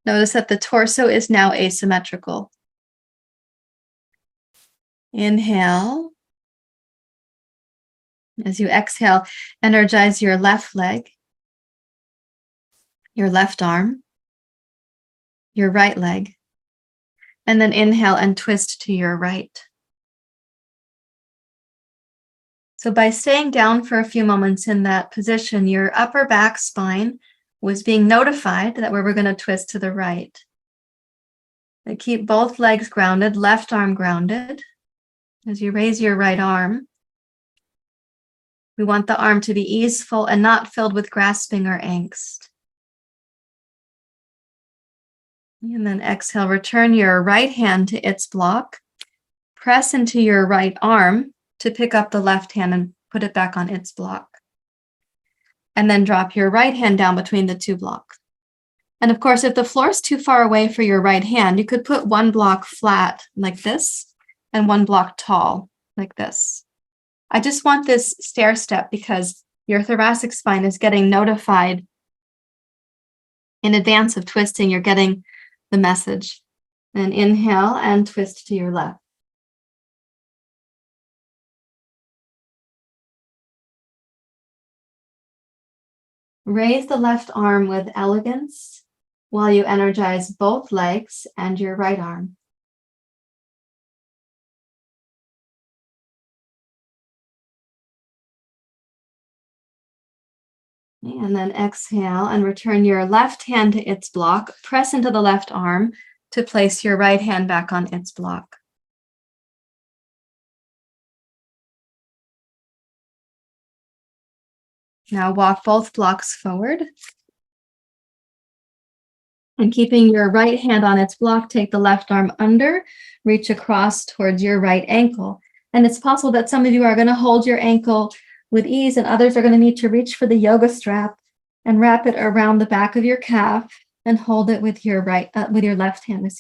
Notice that the torso is now asymmetrical. Inhale. As you exhale, energize your left leg, your left arm, your right leg, and then inhale and twist to your right. So by staying down for a few moments in that position, your upper back spine was being notified that we were going to twist to the right. But keep both legs grounded, left arm grounded. As you raise your right arm, we want the arm to be easeful and not filled with grasping or angst. And then exhale, return your right hand to its block. Press into your right arm to pick up the left hand and put it back on its block. And then drop your right hand down between the 2 blocks. And of course, if the floor is too far away for your right hand, you could put 1 block flat like this and 1 block tall like this. I just want this stair step because your thoracic spine is getting notified in advance of twisting. You're getting the message. Then inhale and twist to your left. Raise the left arm with elegance while you energize both legs and your right arm. And then exhale and return your left hand to its block. Press into the left arm to place your right hand back on its block. Now walk both blocks forward. And keeping your right hand on its block, take the left arm under, reach across towards your right ankle. And it's possible that some of you are going to hold your ankle with ease, and others are going to need to reach for the yoga strap and wrap it around the back of your calf and hold it with your left hand,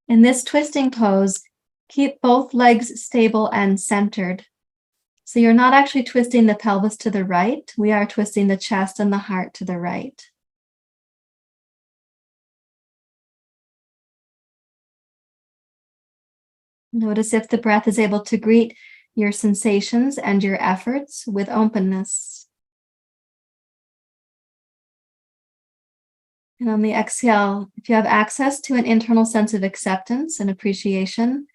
In this twisting pose, keep both legs stable and centered. So you're not actually twisting the pelvis to the right. We are twisting the chest and the heart to the right. Notice if the breath is able to greet your sensations and your efforts with openness. And on the exhale, if you have access to an internal sense of acceptance and appreciation,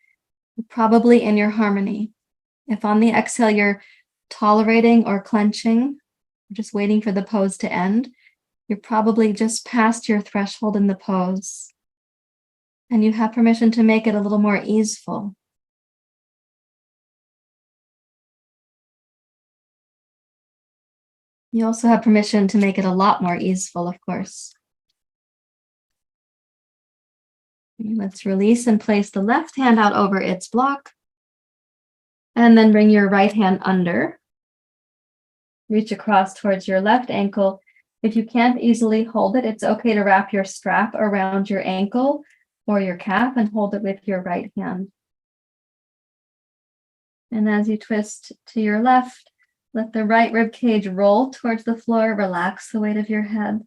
you're probably in your harmony. If on the exhale you're tolerating or clenching, just waiting for the pose to end, you're probably just past your threshold in the pose. And you have permission to make it a little more easeful. You also have permission to make it a lot more easeful, of course. Let's release and place the left hand out over its block. And then bring your right hand under. Reach across towards your left ankle. If you can't easily hold it, it's okay to wrap your strap around your ankle or your calf and hold it with your right hand. And as you twist to your left, let the right rib cage roll towards the floor. Relax the weight of your head.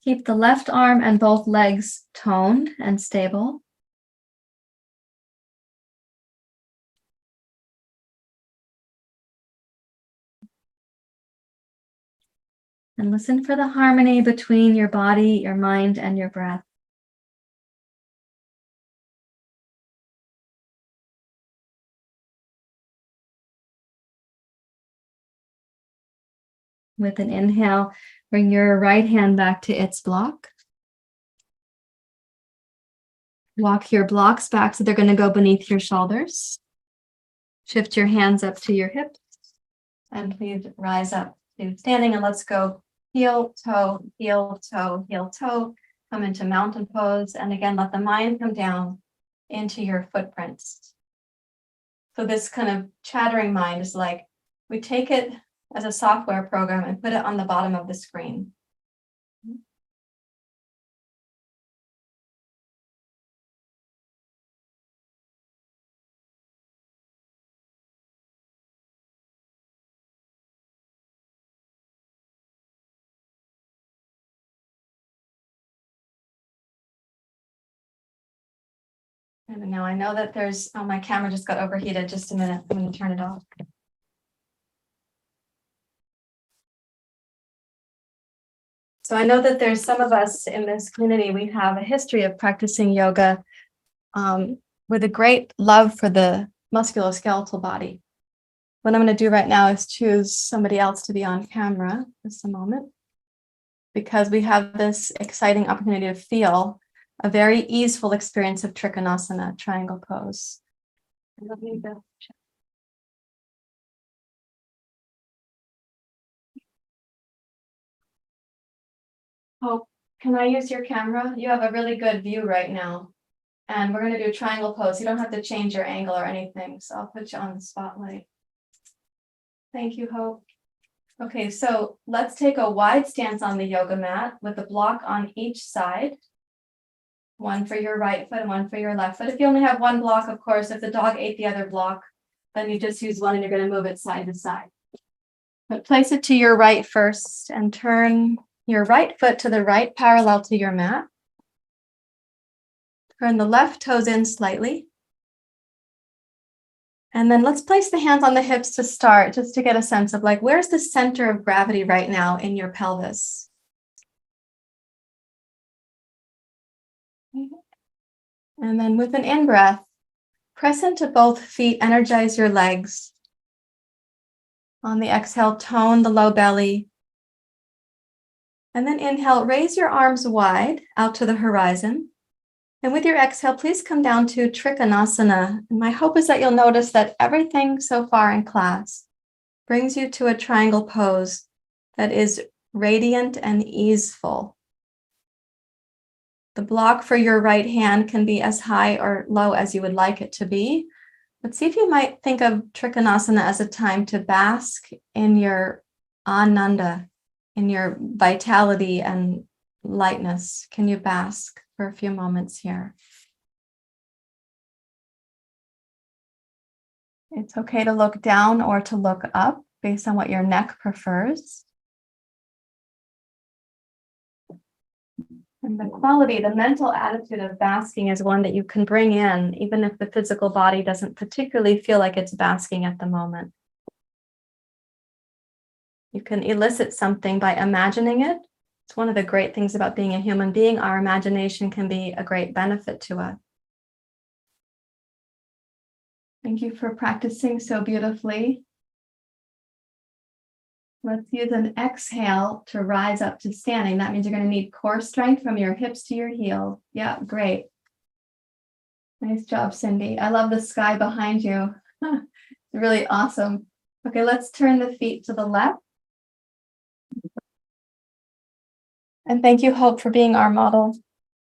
Keep the left arm and both legs toned and stable. And listen for the harmony between your body, your mind, and your breath. With an inhale, bring your right hand back to its block. Walk your blocks back so they're going to go beneath your shoulders. Shift your hands up to your hips. And please rise up to standing, and let's go heel, toe, heel, toe, heel, toe. Come into mountain pose. And again, let the mind come down into your footprints. So this kind of chattering mind is like, we take it as a software program and put it on the bottom of the screen. And now I know that there's, oh, my camera just got overheated. Just a minute, I'm going to turn it off. So I know that there's some of us in this community, we have a history of practicing yoga with a great love for the musculoskeletal body. What I'm going to do right now is choose somebody else to be on camera just a moment, because we have this exciting opportunity to feel a very easeful experience of trikonasana, triangle pose. Hope, can I use your camera? You have a really good view right now. And we're going to do triangle pose. You don't have to change your angle or anything. So I'll put you on the spotlight. Thank you, Hope. Okay, so let's take a wide stance on the yoga mat with a block on each side. One for your right foot and one for your left foot. If you only have one block, of course, if the dog ate the other block, then you just use one and you're going to move it side to side. But place it to your right first and turn your right foot to the right parallel to your mat. Turn the left toes in slightly. And then let's place the hands on the hips to start, just to get a sense of like, where's the center of gravity right now in your pelvis? And then with an in-breath, press into both feet, energize your legs. On the exhale, tone the low belly. And then inhale, raise your arms wide out to the horizon. And with your exhale, please come down to trikonasana. And my hope is that you'll notice that everything so far in class brings you to a triangle pose that is radiant and easeful. The block for your right hand can be as high or low as you would like it to be. But see if you might think of trikonasana as a time to bask in your ananda, in your vitality and lightness. Can you bask for a few moments here? It's okay to look down or to look up based on what your neck prefers. And the quality, the mental attitude of basking is one that you can bring in, even if the physical body doesn't particularly feel like it's basking at the moment. You can elicit something by imagining it. It's one of the great things about being a human being. Our imagination can be a great benefit to us. Thank you for practicing so beautifully. Let's use an exhale to rise up to standing. That means you're going to need core strength from your hips to your heels. Yeah, great. Nice job, Cindy. I love the sky behind you. It's really awesome. Okay, let's turn the feet to the left. And thank you, Hope, for being our model.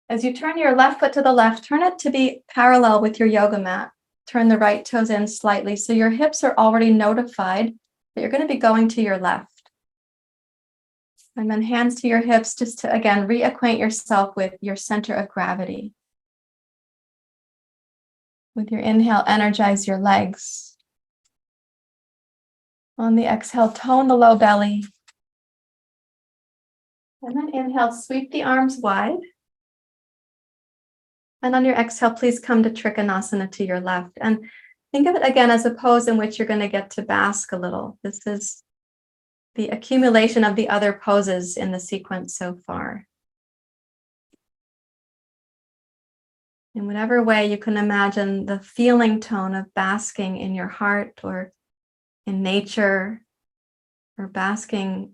As you turn your left foot to the left, turn it to be parallel with your yoga mat. Turn the right toes in slightly so your hips are already notified that you're going to be going to your left. And then hands to your hips just to, again, reacquaint yourself with your center of gravity. With your inhale, energize your legs. On the exhale, tone the low belly. And then inhale, sweep the arms wide. And on your exhale, please come to trikonasana to your left. And think of it again as a pose in which you're going to get to bask a little. This is the accumulation of the other poses in the sequence so far. In whatever way you can imagine the feeling tone of basking in your heart or in nature or basking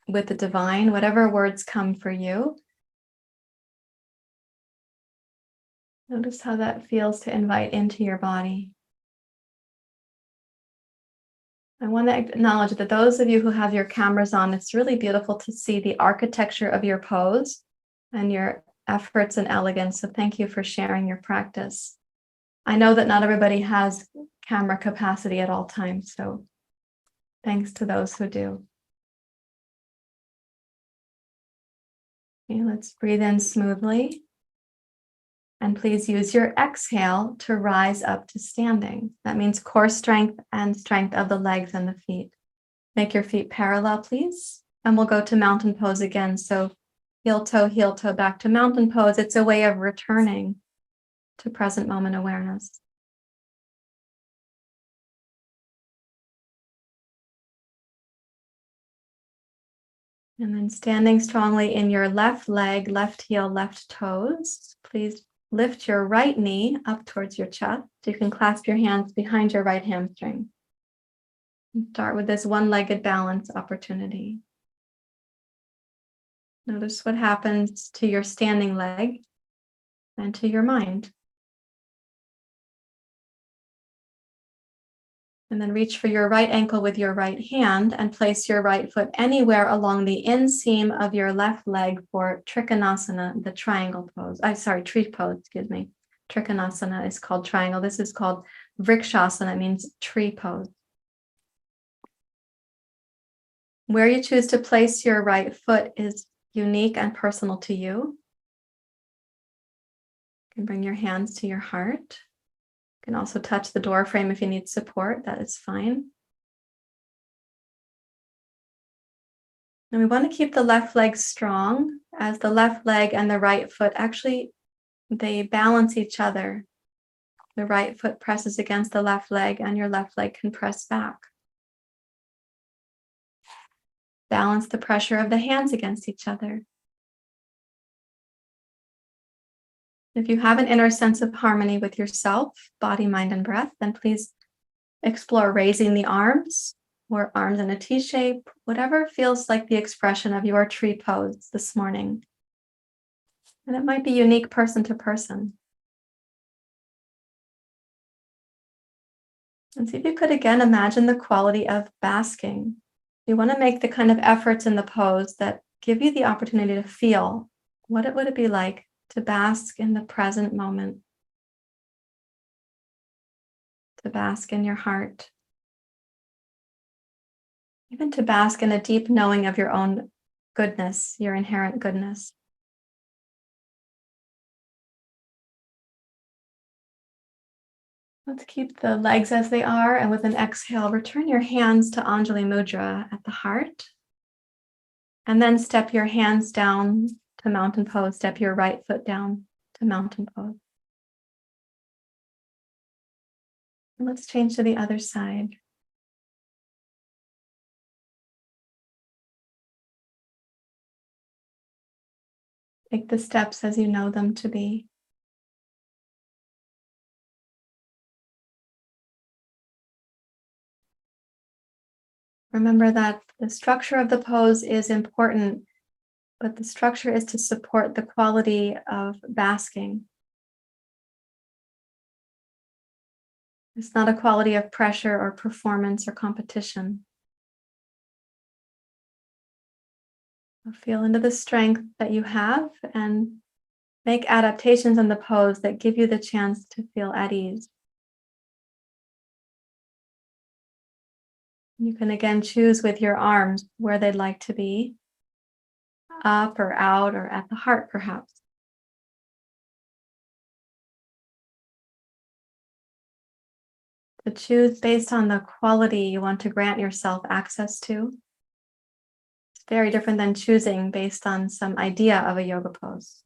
with the divine, whatever words come for you. Notice how that feels to invite into your body. I want to acknowledge that those of you who have your cameras on, it's really beautiful to see the architecture of your pose and your efforts and elegance. So thank you for sharing your practice. I know that not everybody has camera capacity at all times, so thanks to those who do. Okay, let's breathe in smoothly. And please use your exhale to rise up to standing. That means core strength and strength of the legs and the feet. Make your feet parallel, please. And we'll go to mountain pose again. So heel toe, back to mountain pose. It's a way of returning to present moment awareness. And then standing strongly in your left leg, left heel, left toes. Please lift your right knee up towards your chest. You can clasp your hands behind your right hamstring. Start with this one-legged balance opportunity. Notice what happens to your standing leg and to your mind. And then reach for your right ankle with your right hand and place your right foot anywhere along the inseam of your left leg for trikonasana, the triangle pose. Tree pose, excuse me. Trikonasana is called triangle. This is called vrksasana. It means tree pose. Where you choose to place your right foot is unique and personal to you. You can bring your hands to your heart. You can also touch the door frame if you need support. That is fine. And we want to keep the left leg strong, as the left leg and the right foot actually, they balance each other. The right foot presses against the left leg and your left leg can press back. Balance the pressure of the hands against each other. If you have an inner sense of harmony with yourself, body, mind, and breath, then please explore raising the arms or arms in a T shape, whatever feels like the expression of your tree pose this morning. And it might be unique person to person. And see if you could again imagine the quality of basking. You want to make the kind of efforts in the pose that give you the opportunity to feel what it would be like to bask in the present moment, to bask in your heart, even to bask in a deep knowing of your own goodness, your inherent goodness. Let's keep the legs as they are, and with an exhale, return your hands to Anjali Mudra at the heart. And then step your hands down to mountain pose. Step your right foot down to mountain pose. And let's change to the other side. Take the steps as you know them to be. Remember that the structure of the pose is important, but the structure is to support the quality of basking. It's not a quality of pressure or performance or competition. So feel into the strength that you have and make adaptations in the pose that give you the chance to feel at ease. You can again choose with your arms where they'd like to be, up or out or at the heart perhaps. To choose based on the quality you want to grant yourself access to. It's very different than choosing based on some idea of a yoga pose.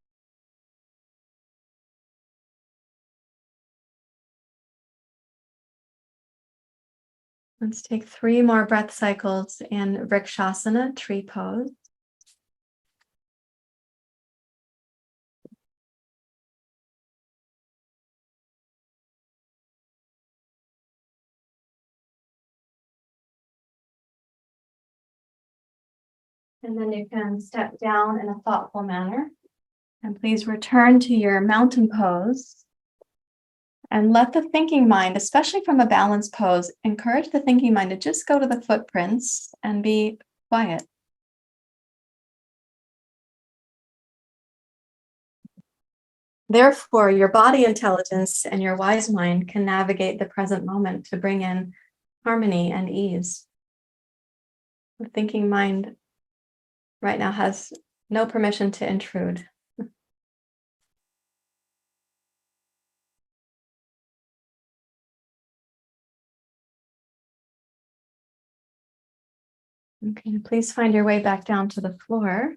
Let's take 3 more breath cycles in vrksasana, tree pose. And then you can step down in a thoughtful manner. And please return to your mountain pose And let the thinking mind, especially from a balanced pose, encourage the thinking mind to just go to the footprints and be quiet. Therefore, your body intelligence and your wise mind can navigate the present moment to bring in harmony and ease. The thinking mind right now has no permission to intrude. Okay, please find your way back down to the floor.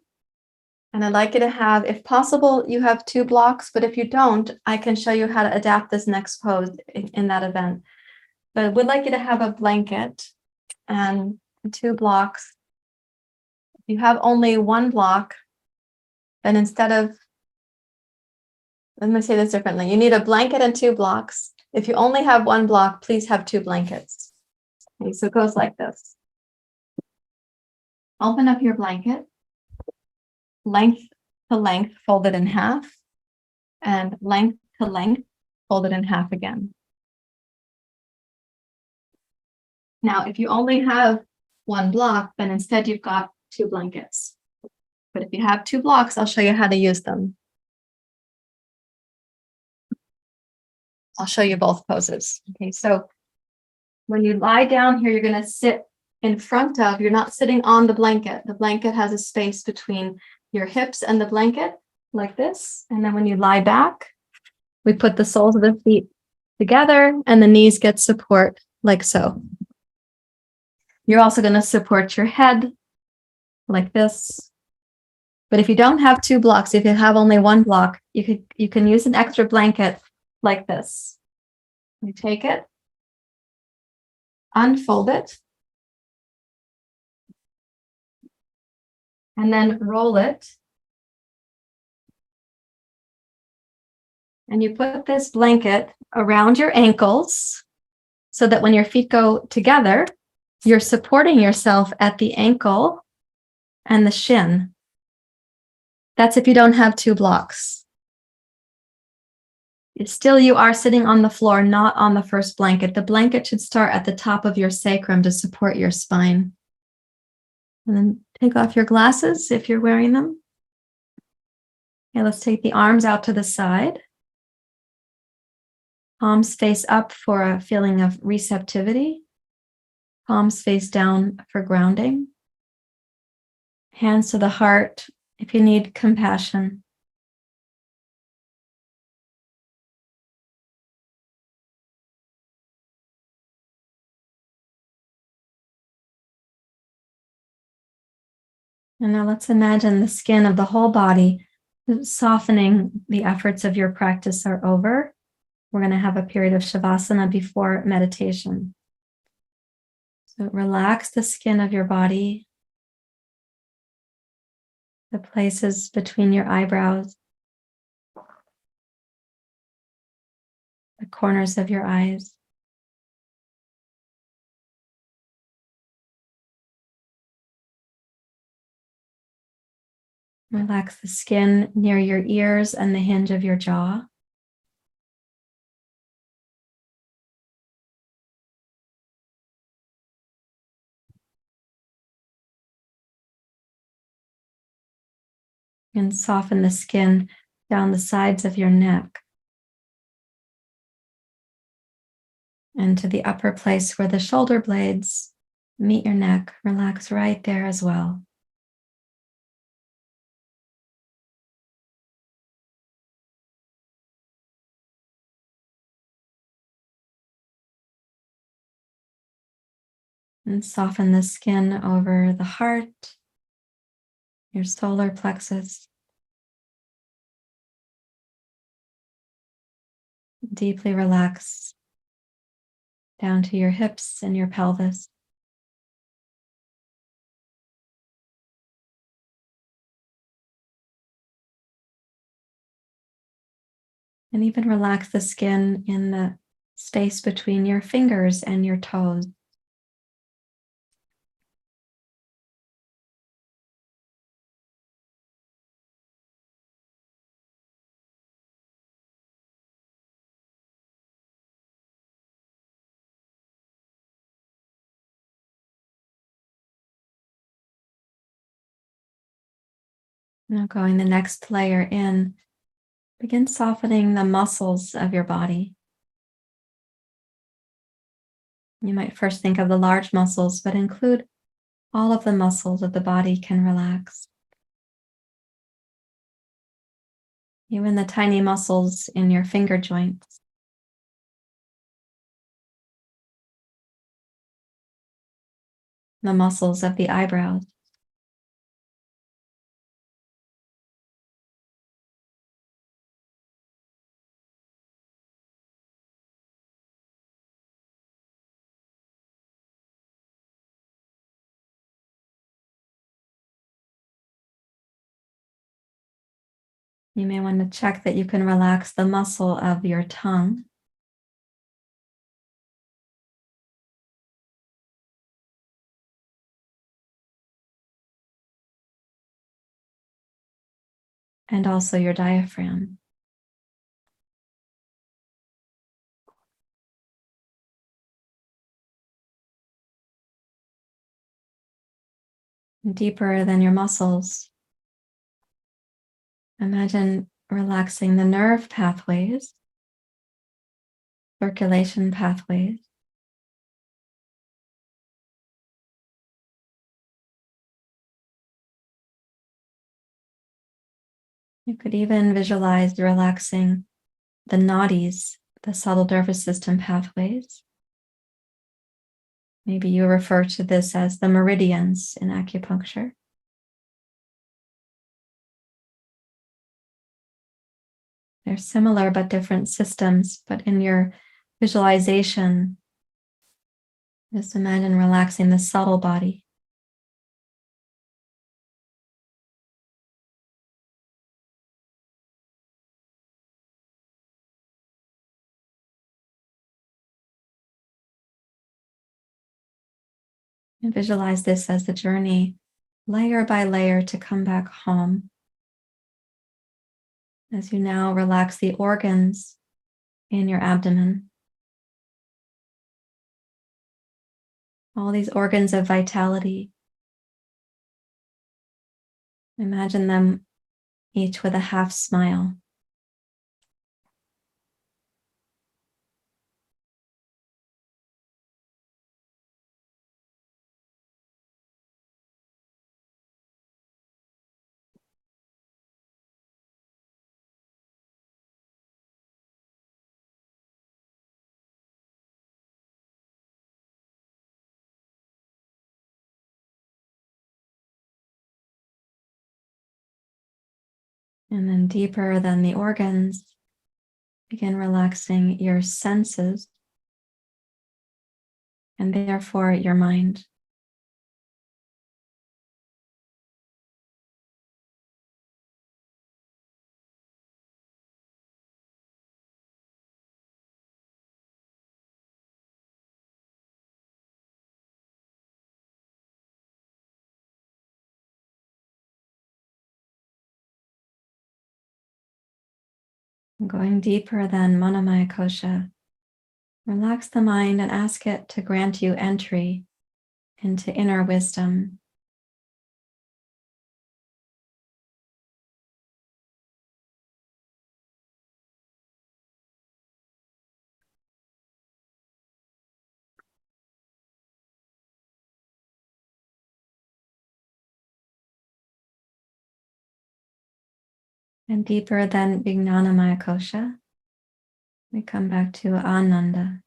And I'd like you to have, if possible, you have 2 blocks, but if you don't, I can show you how to adapt this next pose in that event. But I would like you to have a blanket and 2 blocks. If you have only 1 block, then instead of, let me say this differently, you need a blanket and 2 blocks. If you only have 1 block, please have 2 blankets. Okay, so it goes like this. Open up your blanket, length to length, fold it in half, and length to length, fold it in half again. Now, if you only have 1 block, then instead you've got 2 blankets. But if you have 2 blocks, I'll show you how to use them. I'll show you both poses. Okay, so when you lie down here, you're going to sit in front of, you're not sitting on the blanket. The blanket has a space between your hips and the blanket, like this. And then when you lie back, we put the soles of the feet together and the knees get support, like so. You're also going to support your head, like this. But if you don't have 2 blocks, if you have only 1 block, you can use an extra blanket like this. You take it, unfold it, and then roll it. And you put this blanket around your ankles so that when your feet go together, you're supporting yourself at the ankle and the shin. That's if you don't have 2 blocks. Still, you are sitting on the floor, not on the first blanket. The blanket should start at the top of your sacrum to support your spine. And then take off your glasses if you're wearing them. Okay, let's take the arms out to the side. Palms face up for a feeling of receptivity. Palms face down for grounding. Hands to the heart if you need compassion. And now let's imagine the skin of the whole body softening. The efforts of your practice are over. We're going to have a period of shavasana before meditation. So relax the skin of your body, the places between your eyebrows, the corners of your eyes. Relax the skin near your ears and the hinge of your jaw. And soften the skin down the sides of your neck and to the upper place where the shoulder blades meet your neck. Relax right there as well. And soften the skin over the heart, your solar plexus. Deeply relax down to your hips and your pelvis. And even relax the skin in the space between your fingers and your toes. Now, going the next layer in, begin softening the muscles of your body. You might first think of the large muscles, but include all of the muscles of the body can relax. Even the tiny muscles in your finger joints. The muscles of the eyebrows. You may want to check that you can relax the muscle of your tongue. And also your diaphragm. Deeper than your muscles, imagine relaxing the nerve pathways, circulation pathways. You could even visualize relaxing the nadis, the subtle nervous system pathways. Maybe you refer to this as the meridians in acupuncture. They're similar but different systems, but in your visualization, just imagine relaxing the subtle body. And visualize this as the journey, layer by layer, to come back home. As you now relax the organs in your abdomen. All these organs of vitality. Imagine them each with a half smile. And then deeper than the organs, begin relaxing your senses and therefore your mind. Going deeper than Manamaya Kosha, relax the mind and ask it to grant you entry into inner wisdom. And deeper than Vijnanamaya Kosha, we come back to Ananda.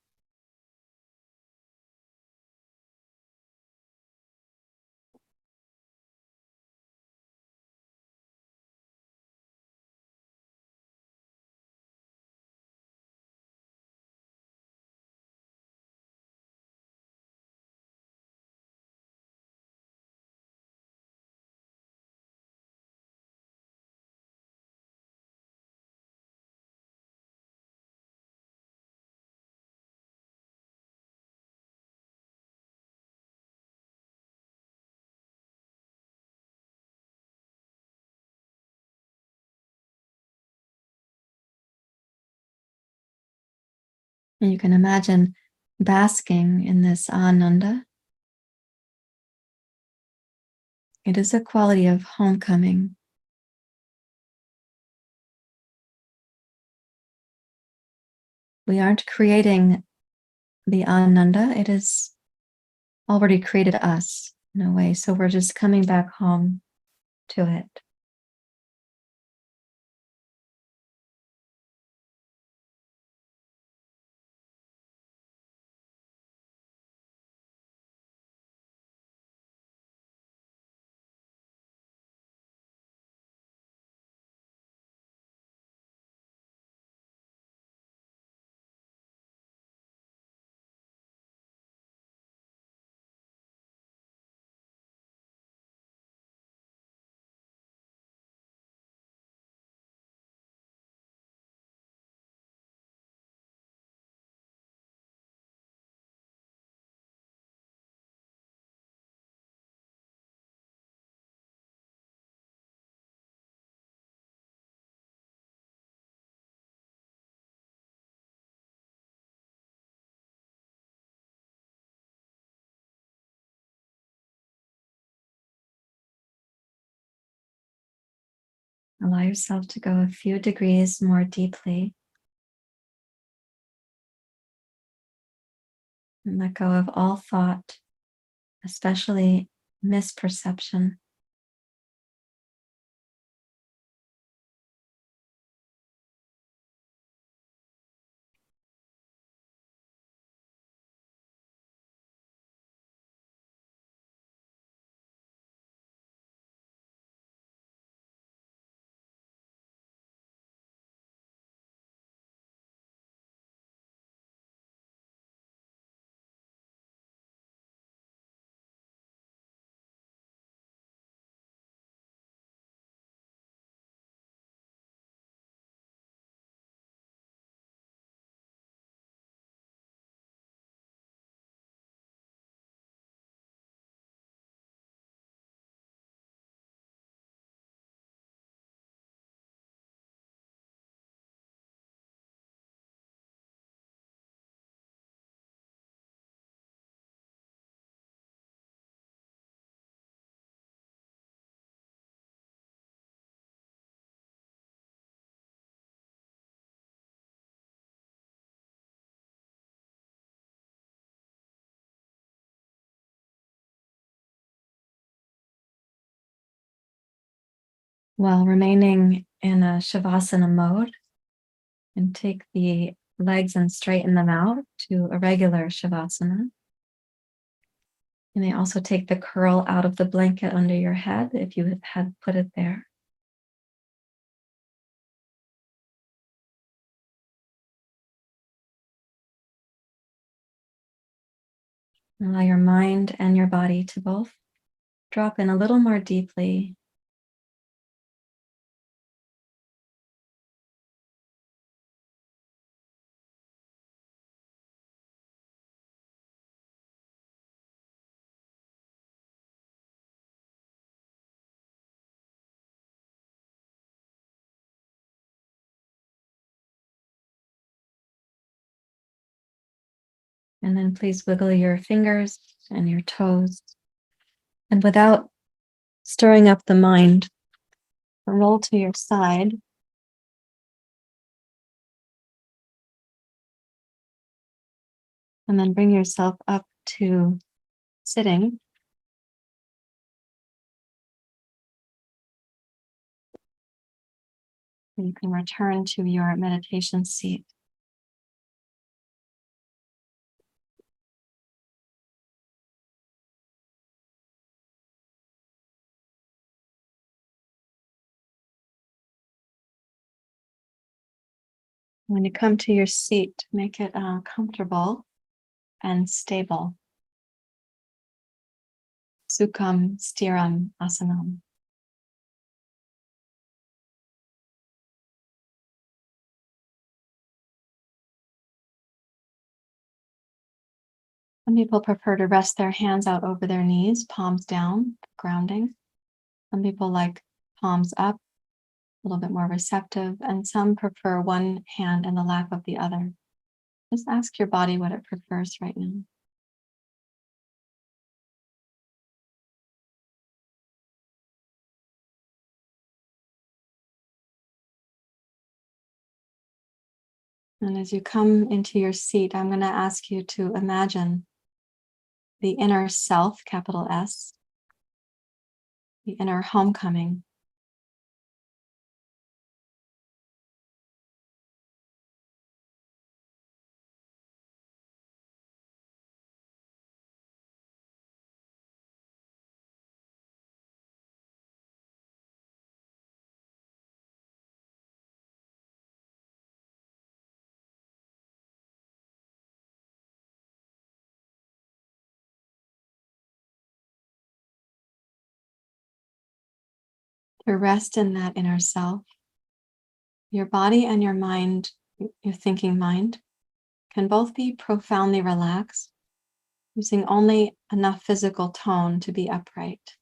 And you can imagine basking in this Ananda. It is a quality of homecoming, We aren't creating the Ananda, it has already created us in a way. So we're just coming back home to it. Allow yourself to go a few degrees more deeply and let go of all thought, especially misperception. While remaining in a Shavasana mode, and take the legs and straighten them out to a regular Shavasana. You may also take the curl out of the blanket under your head if you had put it there. Allow your mind and your body to both drop in a little more deeply. And then please wiggle your fingers and your toes. And without stirring up the mind, roll to your side. And then bring yourself up to sitting. You can return to your meditation seat. When you come to your seat, make it comfortable and stable. Sukham Stiram Asanam. Some people prefer to rest their hands out over their knees, palms down, grounding. Some people like palms up, a little bit more receptive, and some prefer one hand in the lap of the other. Just ask your body what it prefers right now. And as you come into your seat, I'm going to ask you to imagine the inner self, capital S, the inner homecoming. To rest in that inner self. Your body and your mind, your thinking mind, can both be profoundly relaxed, using only enough physical tone to be upright.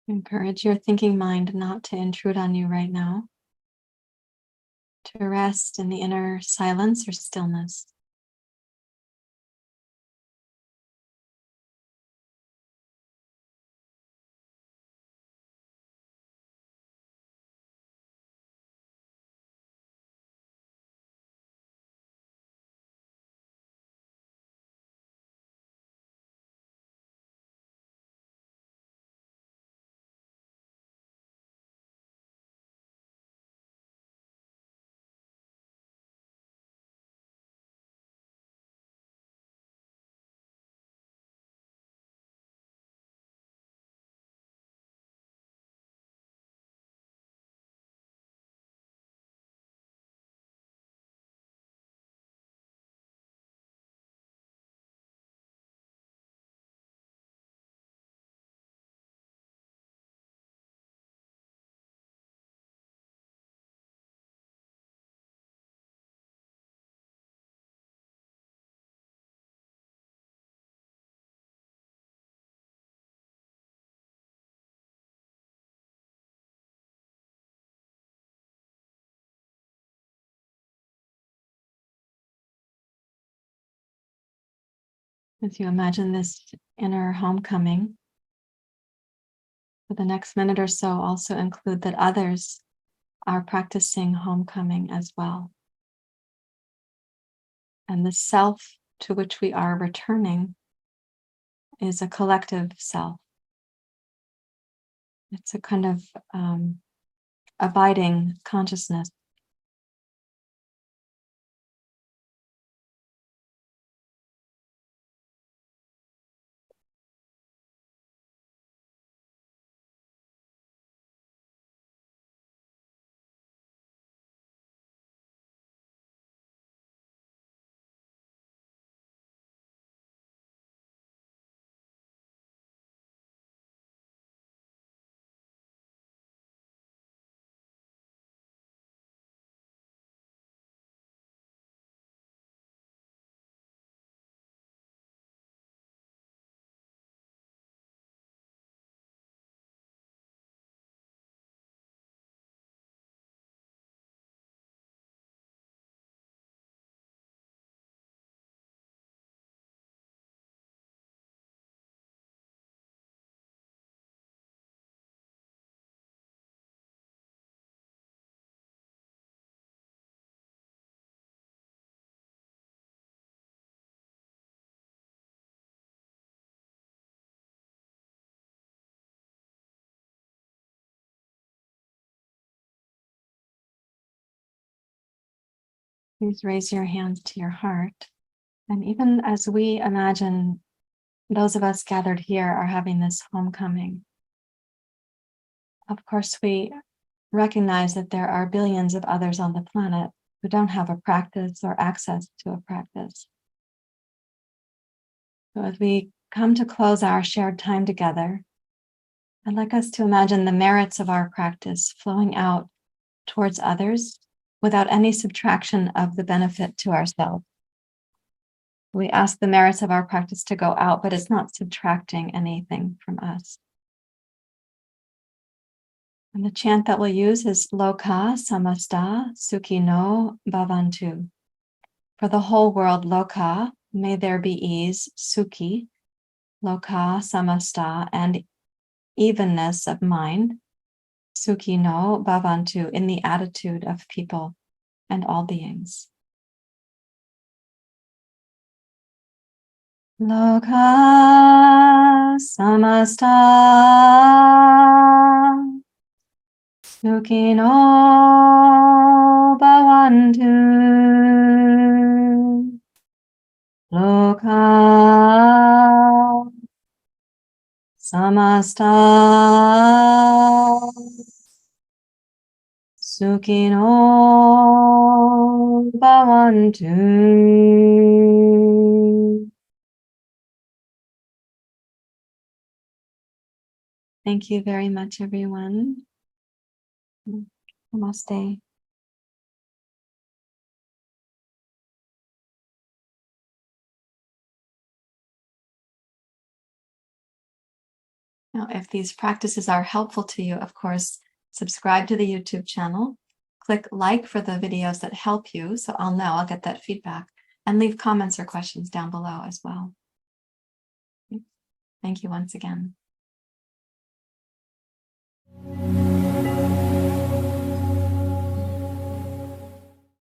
Encourage your thinking mind not to intrude on you right now, to rest in the inner silence or stillness. As you imagine this inner homecoming, for the next minute or so, also include that others are practicing homecoming as well. And the self to which we are returning is a collective self. It's a kind of abiding consciousness. Please raise your hands to your heart. And even as we imagine those of us gathered here are having this homecoming, of course, we recognize that there are billions of others on the planet who don't have a practice or access to a practice. So as we come to close our shared time together, I'd like us to imagine the merits of our practice flowing out towards others without any subtraction of the benefit to ourselves. We ask the merits of our practice to go out, but it's not subtracting anything from us. And the chant that we'll use is Loka Samasta Sukhino Bhavantu. For the whole world, Loka, may there be ease, Sukhi, Loka Samasta, and evenness of mind, Sukhino Bhavantu, in the attitude of people and all beings. Loka Samasta Sukhino Bhavantu. Loka Samasta Sukhino Bhavantu. Thank you very much, everyone. Namaste. Now, if these practices are helpful to you, of course, subscribe to the YouTube channel, click like for the videos that help you, so I'll get that feedback, and leave comments or questions down below as well. Thank you once again.